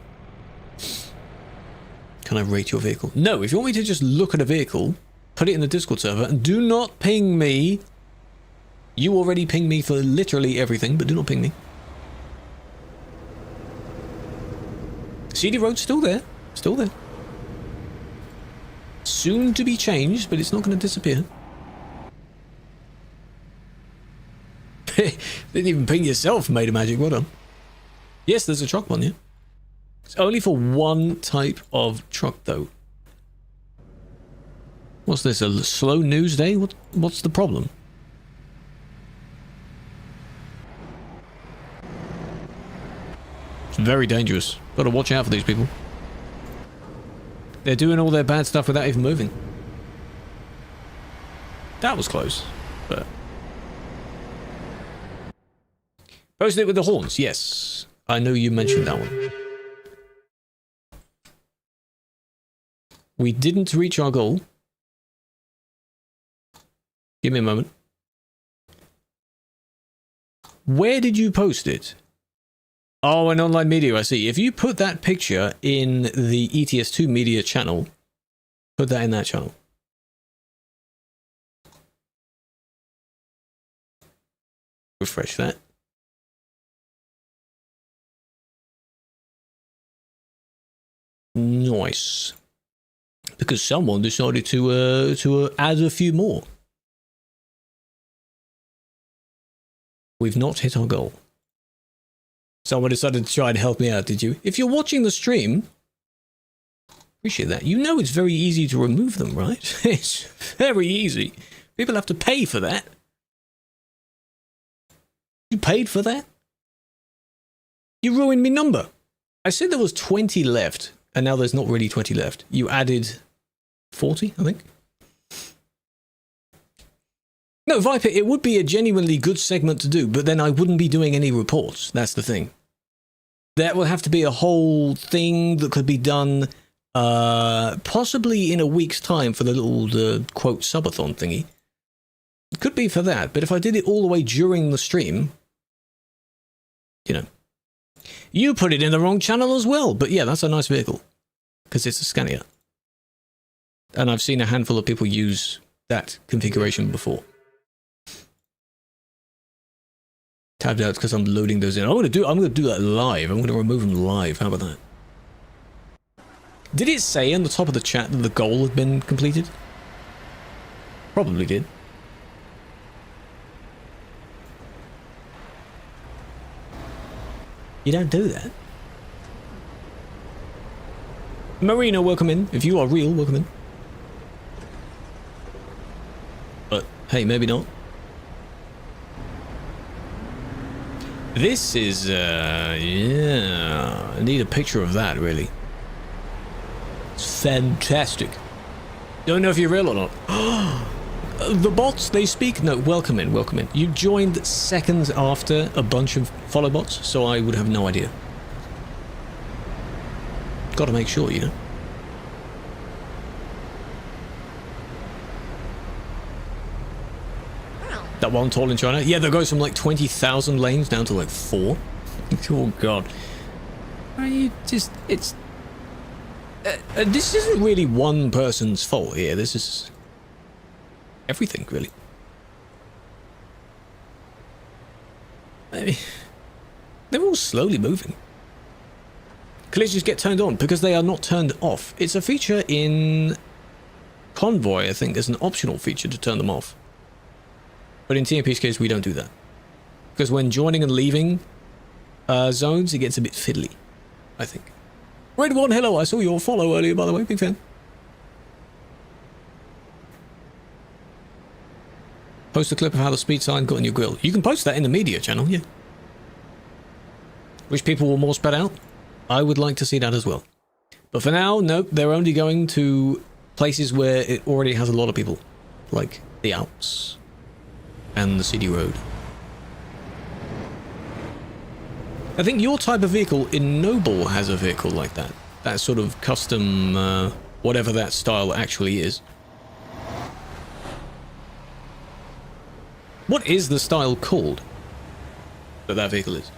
Can I rate your vehicle? No, if you want me to just look at a vehicle, put it in the Discord server, and do not ping me. You already ping me for literally everything, but do not ping me. CD Road's still there. Still there. Soon to be changed, but it's not going to disappear. Didn't even ping yourself, Made of Magic. Well done. Yes, there's a truck one, yeah. It's only for one type of truck, though. What's this, a slow news day? What's the problem? It's very dangerous. Got to watch out for these people. They're doing all their bad stuff without even moving. That was close, but... Posted it with the horns, yes. I know you mentioned that one. We didn't reach our goal. Give me a moment. Where did you post it? Oh, an online media, I see. If you put that picture in the ETS2 media channel, put that in that channel. Refresh that. Nice. Because someone decided to add a few more. We've not hit our goal. Someone decided to try and help me out, did you? If you're watching the stream, appreciate that. You know it's very easy to remove them, right? It's very easy. People have to pay for that. You paid for that? You ruined me number. I said there was 20 left, and now there's not really 20 left. You added 40, I think. No, Viper, it would be a genuinely good segment to do, but then I wouldn't be doing any reports. That's the thing. That would have to be a whole thing that could be done possibly in a week's time for the little, quote, subathon thingy. It could be for that, but if I did it all the way during the stream, you know. You put it in the wrong channel as well, but yeah, that's a nice vehicle. Because it's a Scania. And I've seen a handful of people use that configuration before. Tabbed out because I'm loading those in. I'm gonna do that live. I'm gonna remove them live. How about that? Did it say on the top of the chat that the goal had been completed? Probably did. You don't do that. Marina, welcome in. If you are real, welcome in. But hey, maybe not. This is, yeah, I need a picture of that, really. It's fantastic. Don't know if you're real or not. The bots, they speak? No, welcome in, welcome in. You joined seconds after a bunch of follow bots, so I would have no idea. Gotta make sure, you know. That one tall in China? Yeah, that goes from like 20,000 lanes down to like 4. Oh god. You just, it's... this isn't really one person's fault here. This is everything, really. I mean, they're all slowly moving. Collisions get turned on because they are not turned off. It's a feature in Convoy, I think. There's an optional feature to turn them off. But in TMP's case, we don't do that. Because when joining and leaving zones, it gets a bit fiddly, I think. Red One, hello, I saw your follow earlier, by the way, big fan. Post a clip of how the speed sign got in your grill. You can post that in the media channel, yeah. Which people were more spread out? I would like to see that as well. But for now, nope, they're only going to places where it already has a lot of people. Like the Alps and the city road. I think your type of vehicle in Noble has a vehicle like that. That sort of custom, whatever that style actually is. What is the style called that vehicle is?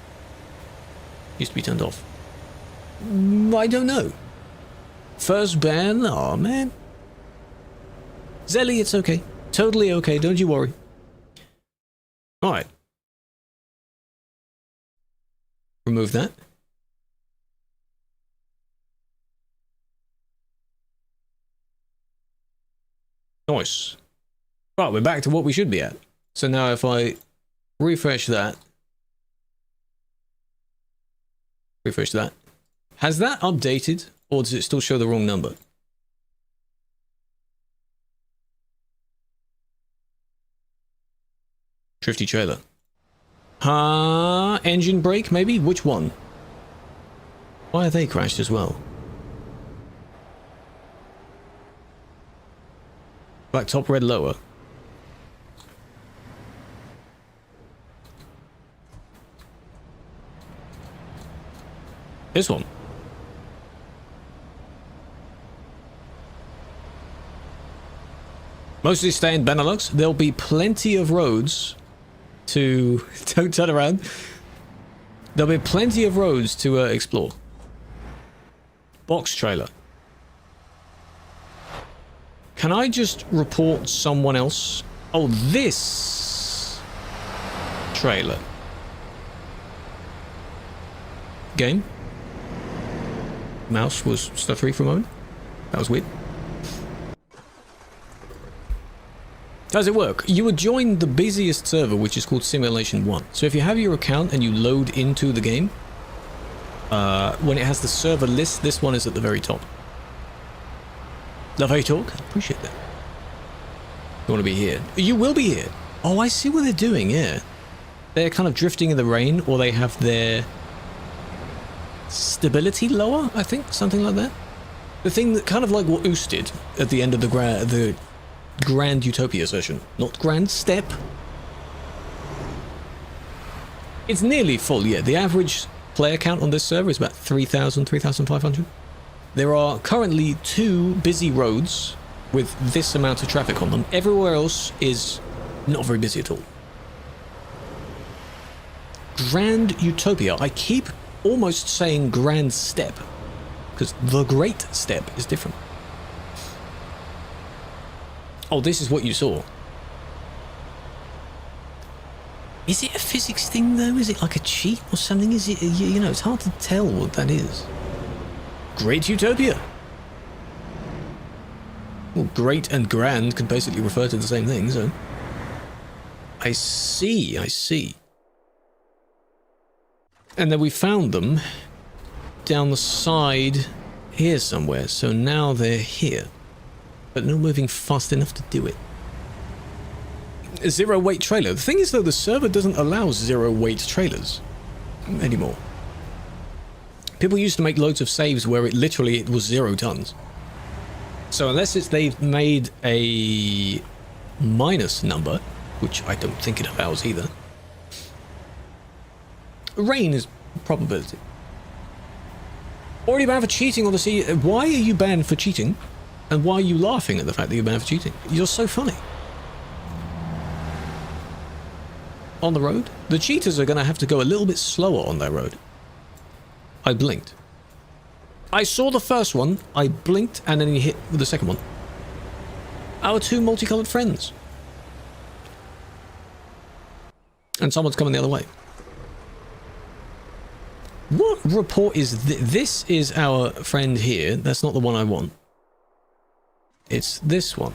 Used to be turned off. I don't know. First ban? Aw, man. Zelly, it's okay. Totally okay, don't you worry. Alright. Remove that. Nice. Right, we're back to what we should be at. So now if I refresh that. Refresh that. Has that updated, or does it still show the wrong number? Drifty trailer. Engine brake, maybe? Which one? Why are they crashed as well? Black top, red lower. This one. Mostly stay in Benelux. There'll be plenty of roads to... Don't turn around. There'll be plenty of roads to explore. Box trailer. Can I just report someone else? Oh, this trailer. Game. Mouse was stuttery for a moment. That was weird. How does it work? You would join the busiest server, which is called Simulation 1. So if you have your account and you load into the game, when it has the server list, this one is at the very top. Love how you talk. Appreciate that. You want to be here? You will be here. Oh, I see what they're doing, yeah. They're kind of drifting in the rain, or they have their stability lower, I think, something like that. The thing that kind of like what Oos did at the end of the Grand Utopia session, not Grand Step. It's nearly full, yeah. The average player count on this server is about 3,000, 3,500. There are currently 2 busy roads with this amount of traffic on them. Everywhere else is not very busy at all. Grand Utopia. I keep almost saying Grand Step, because the Great Step is different. Oh, this is what you saw. Is it a physics thing, though? Is it like a cheat or something? Is it, you know, it's hard to tell what that is. Great Utopia. Well, great and grand can basically refer to the same thing, so... I see, I see. And then we found them down the side here somewhere. So now they're here. But not moving fast enough to do it. A zero weight trailer. The thing is though, the server doesn't allow zero weight trailers anymore. People used to make loads of saves where it literally was 0 tons. So unless they've made a minus number, which I don't think it allows either. Rain is probability. Already banned for cheating on the sea. Why are you banned for cheating? And why are you laughing at the fact that you're banned for cheating? You're so funny. On the road? The cheaters are going to have to go a little bit slower on their road. I blinked. I saw the first one, I blinked, and then he hit with the second one. Our two multicolored friends. And someone's coming the other way. What report is this? This is our friend here. That's not the one I want. It's this one.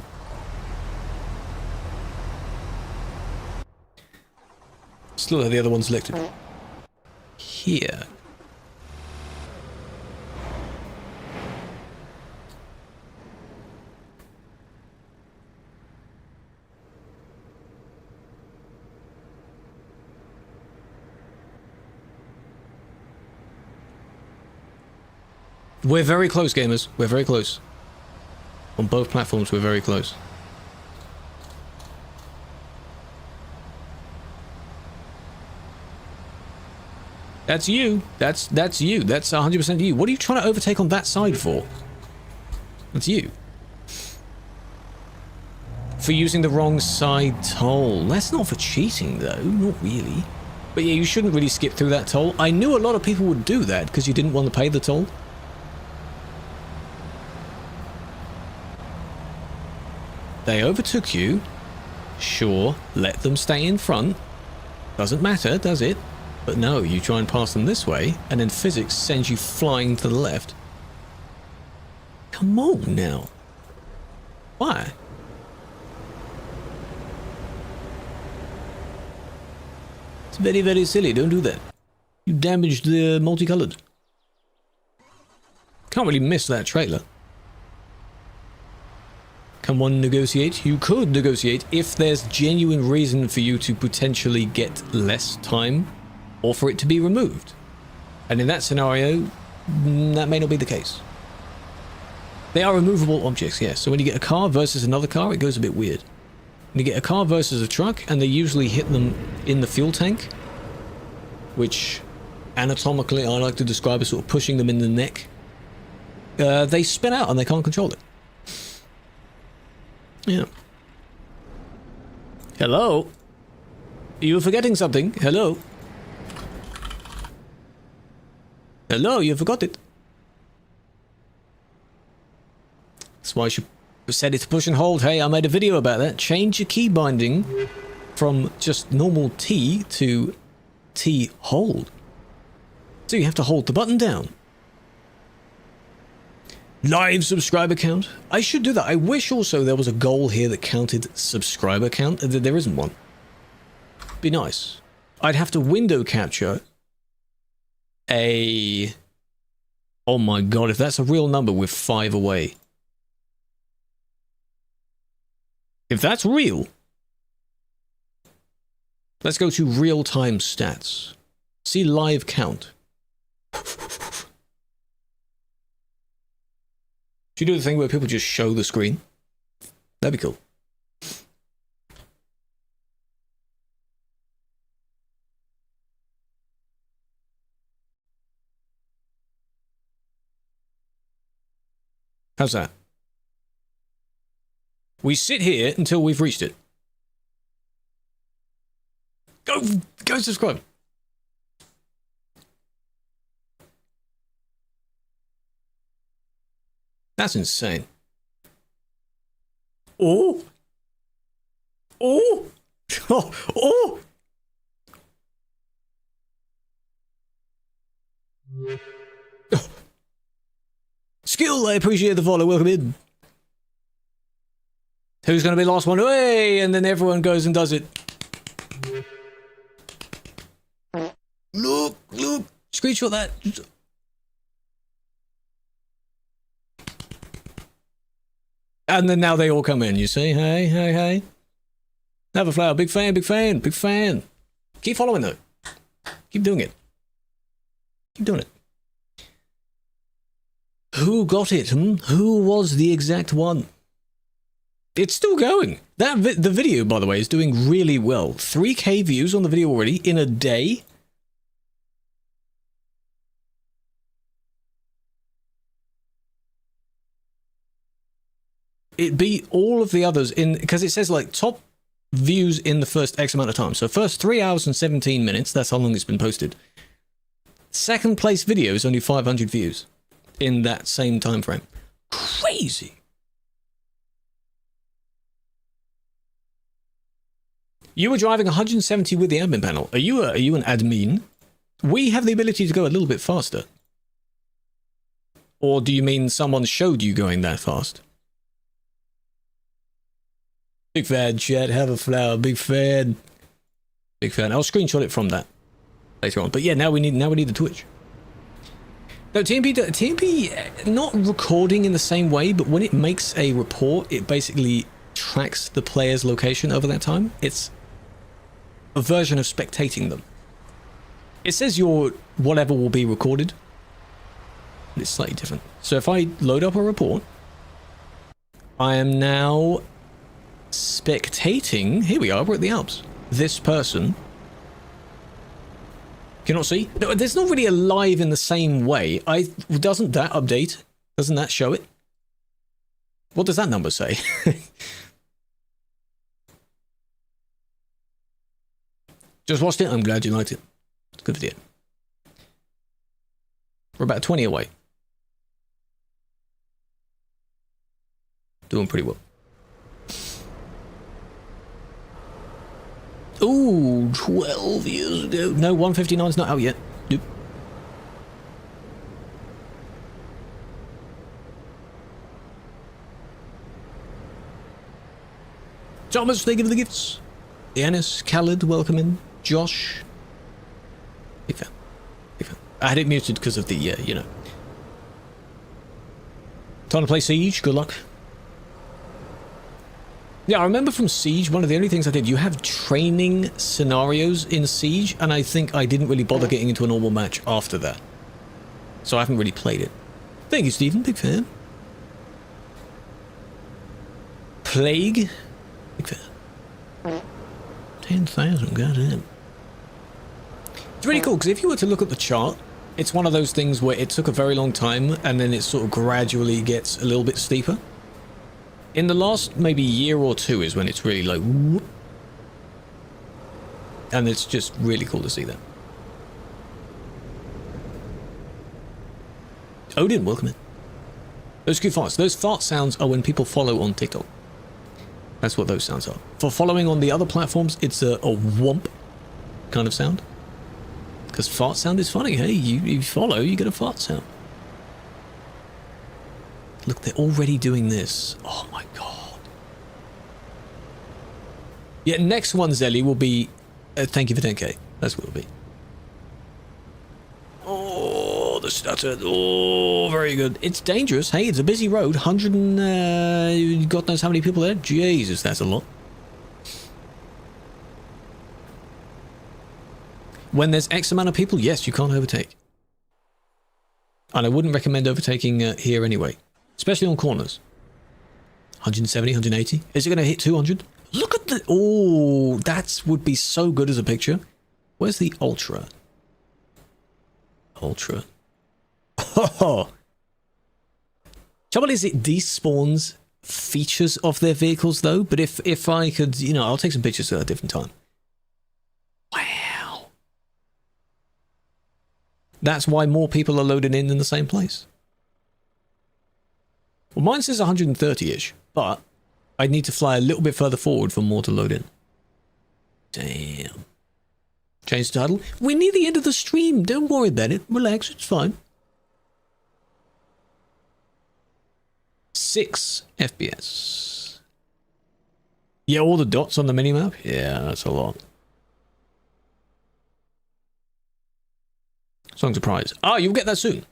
Still have the other one selected. Here. We're very close, gamers. We're very close. On both platforms, we're very close. That's you. That's you. That's 100% you. What are you trying to overtake on that side for? That's you. For using the wrong side toll. That's not for cheating, though. Not really. But yeah, you shouldn't really skip through that toll. I knew a lot of people would do that because you didn't want to pay the toll. They overtook you. Sure, let them stay in front. Doesn't matter, does it? But no, you try and pass them this way, and then physics sends you flying to the left. Come on now. Why? It's very, very silly. Don't do that. You damaged the multicolored. Can't really miss that trailer. Can one negotiate? You could negotiate if there's genuine reason for you to potentially get less time or for it to be removed. And in that scenario, that may not be the case. They are removable objects, yes. So when you get a car versus another car, it goes a bit weird. When you get a car versus a truck, and they usually hit them in the fuel tank, which anatomically I like to describe as sort of pushing them in the neck, they spin out and they can't control it. Yeah. Hello? You're forgetting something. Hello? Hello, you forgot it. That's why I should have set it to push and hold. Hey, I made a video about that. Change your key binding from just normal T to T hold. So you have to hold the button down. Live subscriber count. I should do that. I wish also there was a goal here that counted subscriber count. There isn't one. Be nice. I'd have to window capture a... Oh my god, if that's a real number, we're 5 away. If that's real, let's go to real-time stats. See live count. Should you do the thing where people just show the screen? That'd be cool. How's that? We sit here until we've reached it. Go subscribe. That's insane. Oh! Oh! Oh! Oh! Oh. Skill, I appreciate the follow. Welcome in. Who's going to be the last one? Hey! And then everyone goes and does it. Look, look. Screenshot that. And then now they all come in, you see? Hey, hey, hey. Have a flower. Big fan, big fan, big fan. Keep following though. Keep doing it. Keep doing it. Who got it? Who was the exact one? It's still going. The video, by the way, is doing really well. 3K views on the video already in a day. It beat all of the others in, because it says like top views in the first X amount of time. So first 3 hours and 17 minutes, that's how long it's been posted. Second place video is only 500 views in that same time frame. Crazy. You were driving 170 with the admin panel. Are you an admin? We have the ability to go a little bit faster. Or do you mean someone showed you going that fast? Big fan, chat, have a flower, big fan. Big fan. I'll screenshot it from that later on. But yeah, now we need the Twitch. No, TMP not recording in the same way, but when it makes a report, it basically tracks the player's location over that time. It's a version of spectating them. It says your whatever will be recorded. It's slightly different. So if I load up a report, I am now spectating. Here we are, we're at the Alps. This person. Can you not see? No, there's not really a live in the same way. Doesn't that update? Doesn't that show it? What does that number say? Just watched it. I'm glad you liked it. It's a good video. We're about 20 away. Doing pretty well. Ooh, 12 years ago. No, 159's not out yet. Nope. Thomas, thank you for the gifts. Yanis, Khaled, welcome in. Josh. Big fan. Big fan. I had it muted because of the, you know. Time to play Siege. Good luck. Yeah, I remember from Siege, one of the only things I did, you have training scenarios in Siege, and I think I didn't really bother getting into a normal match after that. So I haven't really played it. Thank you, Stephen. Big fan. Plague. Big fan. 10,000, goddamn. It's really cool, because if you were to look at the chart, it's one of those things where it took a very long time, and then it sort of gradually gets a little bit steeper. In the last maybe year or two is when it's really like whoop. And it's just really cool to see that. Odin, welcome in. Those good farts. Those fart sounds are when people follow on TikTok. That's what those sounds are. For following on the other platforms, it's a whomp kind of sound. Because fart sound is funny. Hey, you follow, you get a fart sound. Look, they're already doing this. Oh my god. Yeah, next one, Zelly, will be... thank you for 10k. That's what it'll be. Oh, the stutter. Oh, very good. It's dangerous. Hey, it's a busy road. 100 and... God knows how many people there. Jesus, that's a lot. When there's X amount of people, yes, you can't overtake. And I wouldn't recommend overtaking here anyway. Especially on corners. 170, 180. Is it going to hit 200? Look at the... Oh, that would be so good as a picture. Where's the Ultra? Ultra. Oh. Trouble is, it despawns features of their vehicles, though. But if I could, you know, I'll take some pictures at a different time. Wow. That's why more people are loading in the same place. Well, mine says 130-ish, but I need to fly a little bit further forward for more to load in. Damn. Change the title. We're near the end of the stream. Don't worry about it. Relax. It's fine. 6 FPS. Yeah, all the dots on the minimap? Yeah, that's a lot. Song surprise. Ah, you'll get that soon.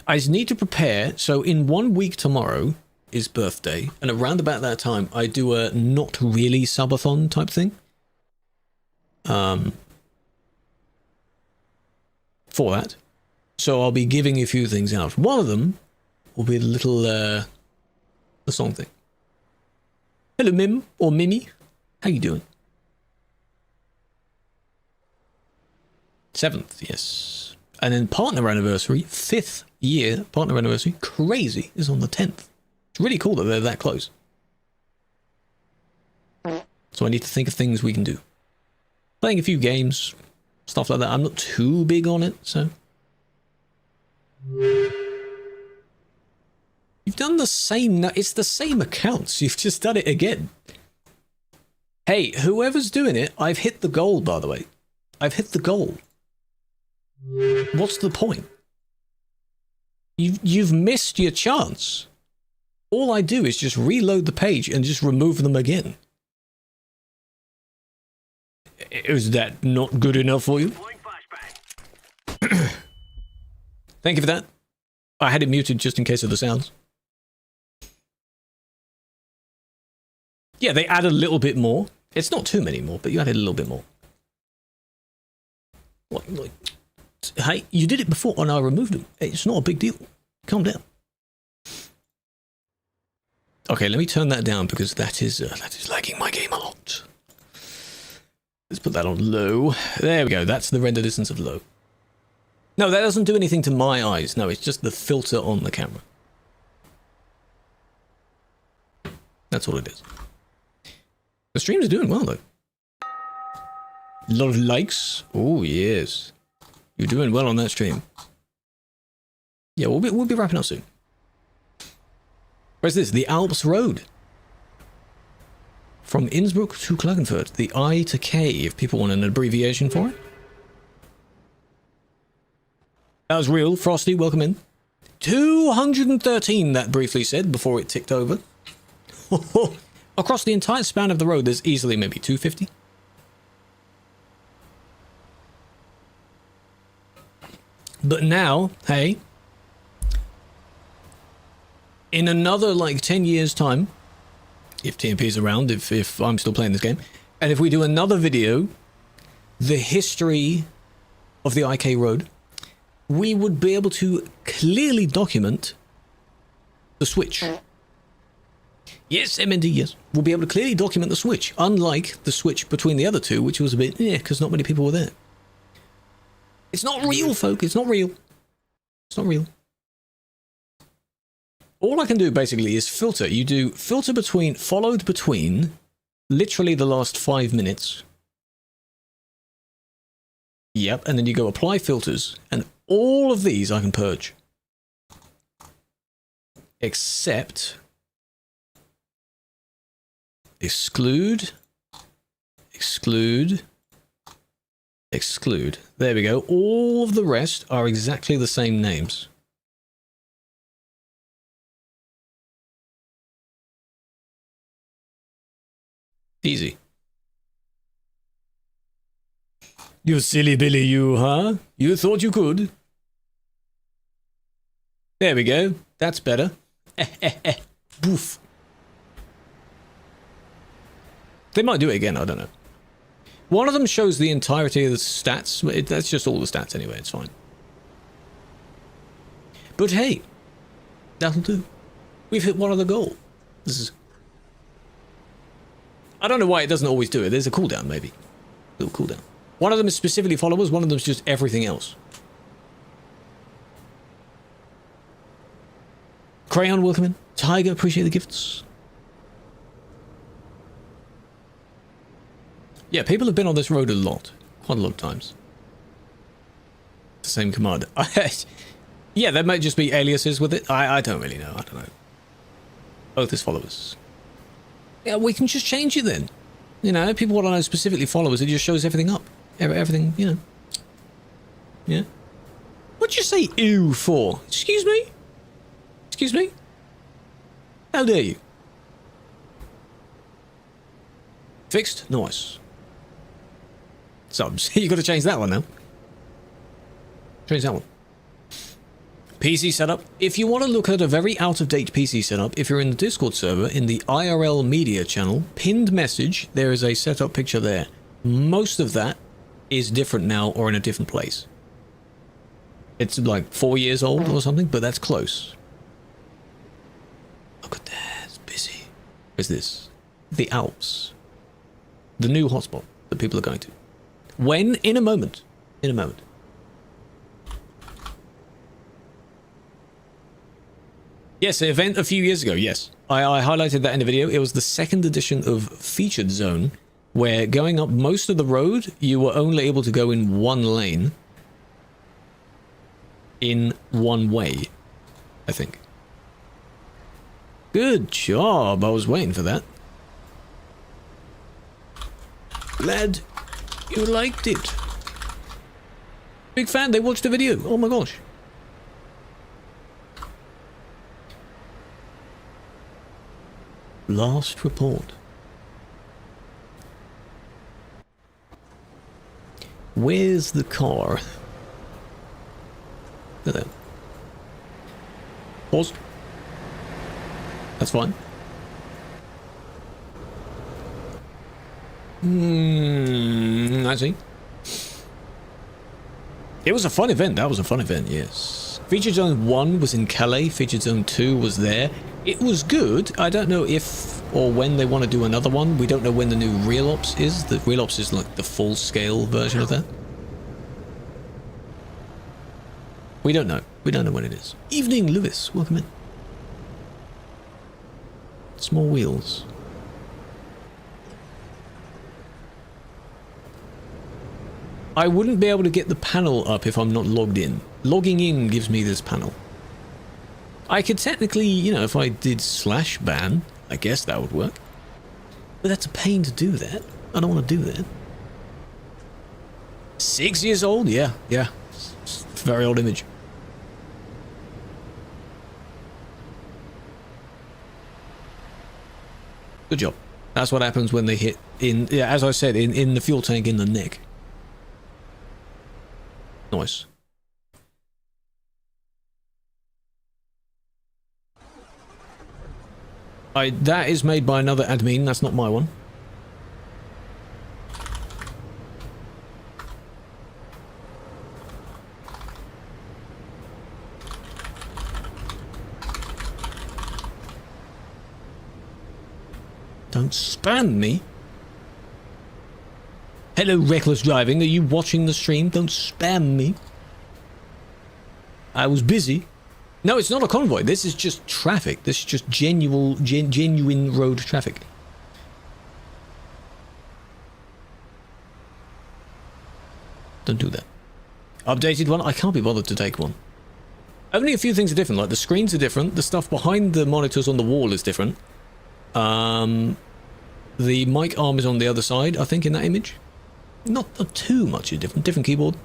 I just need to prepare. So in 1 week tomorrow is birthday, and around about that time, I do a not really subathon type thing. For that. So I'll be giving a few things out. One of them will be the little, the song thing. Hello, Mim, or Mimi. How you doing? 7th, yes. And then partner anniversary, 5th year partner anniversary, crazy, is on the 10th. It's really cool that they're that close. So I need to think of things we can do. Playing a few games, stuff like that. I'm not too big on it, so. You've done the same, it's the same accounts, you've just done it again. Hey, whoever's doing it, I've hit the goal, by the way. I've hit the goal. What's the point? You've missed your chance. All I do is just reload the page and just remove them again. Is that not good enough for you? Thank you for that. I had it muted just in case of the sounds. Yeah, they add a little bit more. It's not too many more, but you added a little bit more. Like, hey, you did it before and I removed them. It's not a big deal. Calm down. Okay, let me turn that down because that is lagging my game a lot. Let's put that on low. There we go. That's the render distance of low. No, that doesn't do anything to my eyes. No, it's just the filter on the camera. That's all it is. The streams are doing well, though. A lot of likes. Oh, yes. You're doing well on that stream. Yeah, we'll be wrapping up soon. Where's this? The Alps Road. From Innsbruck to Klagenfurt. The I to K, if people want an abbreviation for it. That was real. Frosty, welcome in. 213, that briefly said, before it ticked over. Across the entire span of the road, there's easily maybe 250. But now, hey, in another, like, 10 years' time, if TMP's around, if I'm still playing this game, and if we do another video, the history of the IK Road, we would be able to clearly document the switch. Yes, MND, yes. We'll be able to clearly document the switch, unlike the switch between the other two, which was a bit, because not many people were there. It's not real, folk. It's not real. It's not real. All I can do, basically, is filter. You do filter between, followed between, literally the last 5 minutes. Yep, and then you go apply filters, and all of these I can purge. Except exclude, exclude, exclude. There we go. All of the rest are exactly the same names. Easy. You silly Billy, you, huh? You thought you could? There we go. That's better. Boof. They might do it again, I don't know. One of them shows the entirety of the stats. That's just all the stats anyway, it's fine. But hey, that'll do. We've hit one other goal. This is... I don't know why it doesn't always do it. There's a cooldown, maybe. A little cooldown. One of them is specifically followers, one of them is just everything else. Crayon, welcome in. Tiger, appreciate the gifts. Yeah, people have been on this road a lot. Quite a lot of times. The same command. Yeah, there might just be aliases with it. I don't really know. I don't know. Both as followers. Yeah, we can just change it then. You know, people want to know specifically followers. It just shows everything up. Everything, you know. Yeah. What'd you say ew for? Excuse me? Excuse me? How dare you? Fixed? Nice. Subs. You got to change that one now. Change that one. PC setup. If you want to look at a very out-of-date PC setup, if you're in the Discord server, in the IRL media channel, pinned message, there is a setup picture there. Most of that is different now or in a different place. It's like 4 years old or something, but that's close. Look at that, it's busy. Where's this? The Alps. The new hotspot that people are going to. When? In a moment. In a moment. Yes, an event a few years ago, yes. I highlighted that in the video. It was the second edition of Featured Zone, where going up most of the road, you were only able to go in one lane. In one way, I think. Good job. I was waiting for that. Glad you liked it. Big fan. They watched the video. Oh my gosh. Last report. Where's the car? Look at that. Pause. That's fine. I see. It was a fun event. That was a fun event, yes. Featured Zone 1 was in Calais. Featured Zone 2 was there. It was good. I don't know if or when they want to do another one. We don't know when the new Real Ops is. The Real Ops is like the full-scale version of that. We don't know. We don't know when it is. Evening, Lewis. Welcome in. Small wheels. I wouldn't be able to get the panel up if I'm not logged in. Logging in gives me this panel. I could technically, you know, if I did /ban, I guess that would work. But that's a pain to do that. I don't want to do that. 6 years old? Yeah, yeah. It's a very old image. Good job. That's what happens when they hit in, yeah, as I said, in the fuel tank in the neck. Nice. That is made by another admin, that's not my one. Don't spam me. Hello, Reckless Driving. Are you watching the stream? Don't spam me. I was busy. No, it's not a convoy. This is just traffic. This is just genuine road traffic. Don't do that. Updated one? I can't be bothered to take one. Only a few things are different. Like the screens are different. The stuff behind the monitors on the wall is different. The mic arm is on the other side, I think, in that image. Not too much different. Different keyboard.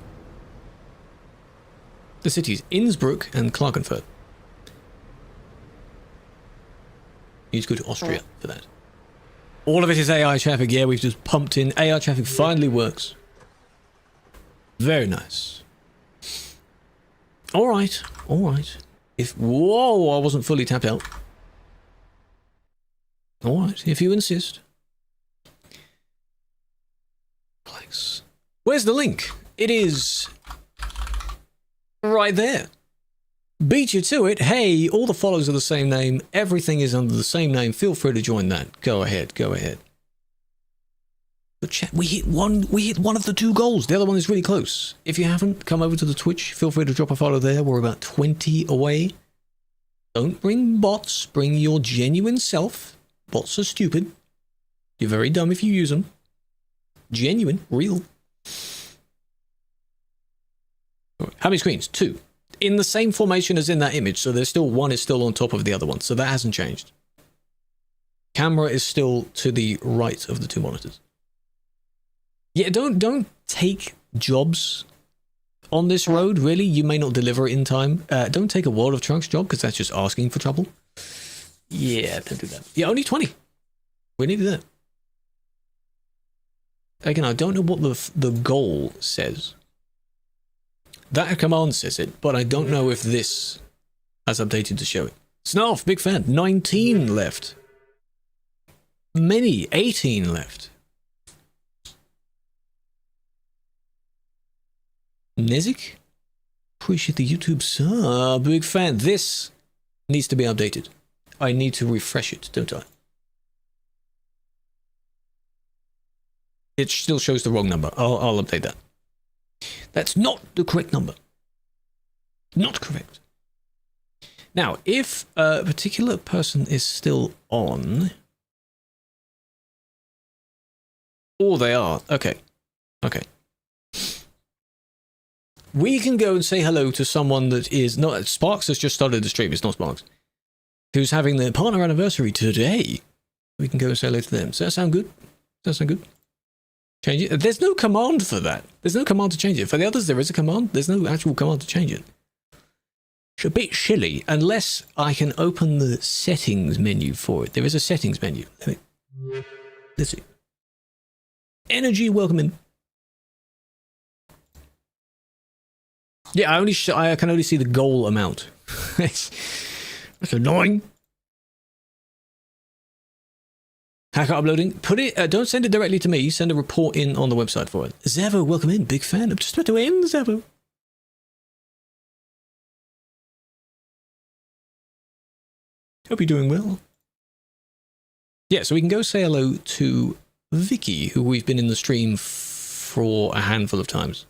The cities Innsbruck and Klagenfurt. You need to go to Austria for that. All of it is AI traffic. Yeah, we've just pumped in. AI traffic finally works. Very nice. Alright, alright. Whoa, I wasn't fully tapped out. Alright, if you insist. Place. Where's the link? It is right there. Beat you to it. Hey, all the follows are the same name. Everything is under the same name. Feel free to join that. Go ahead, go ahead. But chat, we hit one of the 2 goals. The other one is really close. If you haven't, come over to the Twitch. Feel free to drop a follow there. We're about 20 away. Don't bring bots. Bring your genuine self. Bots are stupid. You're very dumb if you use them. Genuine, real. How many screens? 2. In the same formation as in that image, so there's still one is still on top of the other one, so that hasn't changed. Camera is still to the right of the 2 monitors. Yeah, don't take jobs on this road, really. You may not deliver it in time. Don't take a World of Trucks job, because that's just asking for trouble. Yeah, don't do that. Yeah, only 20. We need that. Again, I don't know what the goal says. That command says it, but I don't know if this has updated to show it. Snarf, big fan. 19 left. Many, 18 left. Nezik? Appreciate the YouTube sub. Big fan. This needs to be updated. I need to refresh it, don't I? It still shows the wrong number. I'll update that. That's not the correct number. Not correct. Now, if a particular person is still on... Oh, they are. Okay. Okay. We can go and say hello to someone that is not... Sparks has just started the stream. It's not Sparks. Who's having their partner anniversary today. We can go and say hello to them. Does that sound good? Does that sound good? Change it? There's no command for that. There's no command to change it. For the others, there is a command. There's no actual command to change it. It's a bit silly, unless I can open the settings menu for it. There is a settings menu. Let's see. Energy, welcome in. Yeah, I can only see the goal amount. That's annoying. Hacker uploading. Put it. Don't send it directly to me. Send a report in on the website for it. Zevo, welcome in. Big fan. I'm just about to end, Zevo. Hope you're doing well. Yeah, so we can go say hello to Vicky, who we've been in the stream for a handful of times.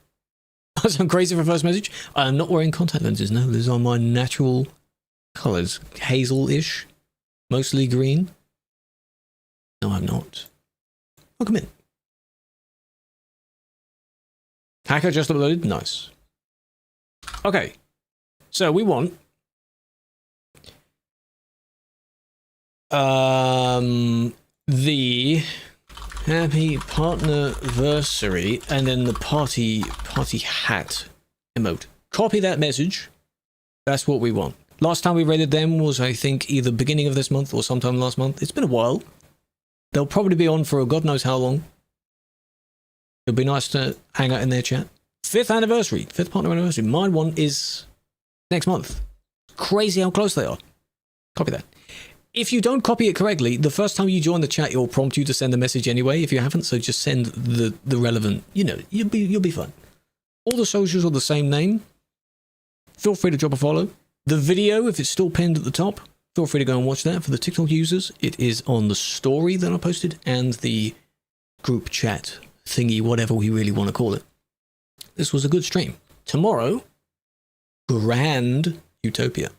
I sound crazy for first message. I'm not wearing contact lenses. No, these are my natural colours. Hazel-ish. Mostly green. No, I'm not. Welcome in. Hacker just uploaded. Nice. Okay. So we want... the happy partnerversary and then the party hat emote. Copy that message. That's what we want. Last time we raided them was, I think, either beginning of this month or sometime last month. It's been a while. They'll probably be on for God knows how long. It'll be nice to hang out in their chat. 5th anniversary. 5th partner anniversary. Mine one is next month. Crazy how close they are. Copy that. If you don't copy it correctly, the first time you join the chat, it'll prompt you to send a message anyway. If you haven't, so just send the relevant, you know, you'll be fine. All the socials are the same name. Feel free to drop a follow. The video, if it's still pinned at the top, feel free to go and watch that. For the TikTok users, it is on the story that I posted and the group chat thingy, whatever we really want to call it. This was a good stream. Tomorrow, Grand Utopia.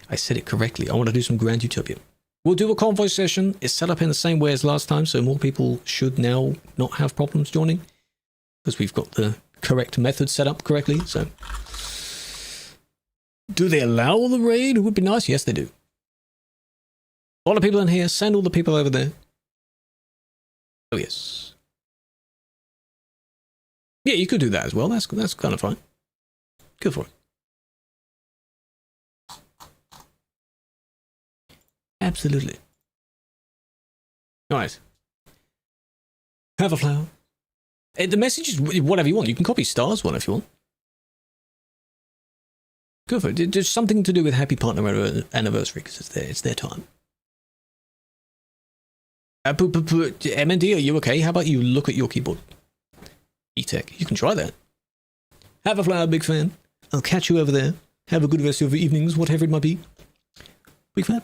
I said it correctly. I want to do some Grand Utopia. We'll do a convoy session. It's set up in the same way as last time, so more people should now not have problems joining, because we've got the correct method set up correctly. So, do they allow the raid? It would be nice. Yes, they do. A lot of people in here. Send all the people over there. Oh yes. Yeah, you could do that as well. That's kind of fine. Go for it. Absolutely. All right. Have a flower. The message is whatever you want. You can copy Star's one if you want. Go for it. There's something to do with Happy Partner Anniversary because it's their time. MND, are you okay? How about you look at your keyboard? E-Tech, you can try that. Have a flower, big fan. I'll catch you over there. Have a good rest of your evenings, whatever it might be. Big fan.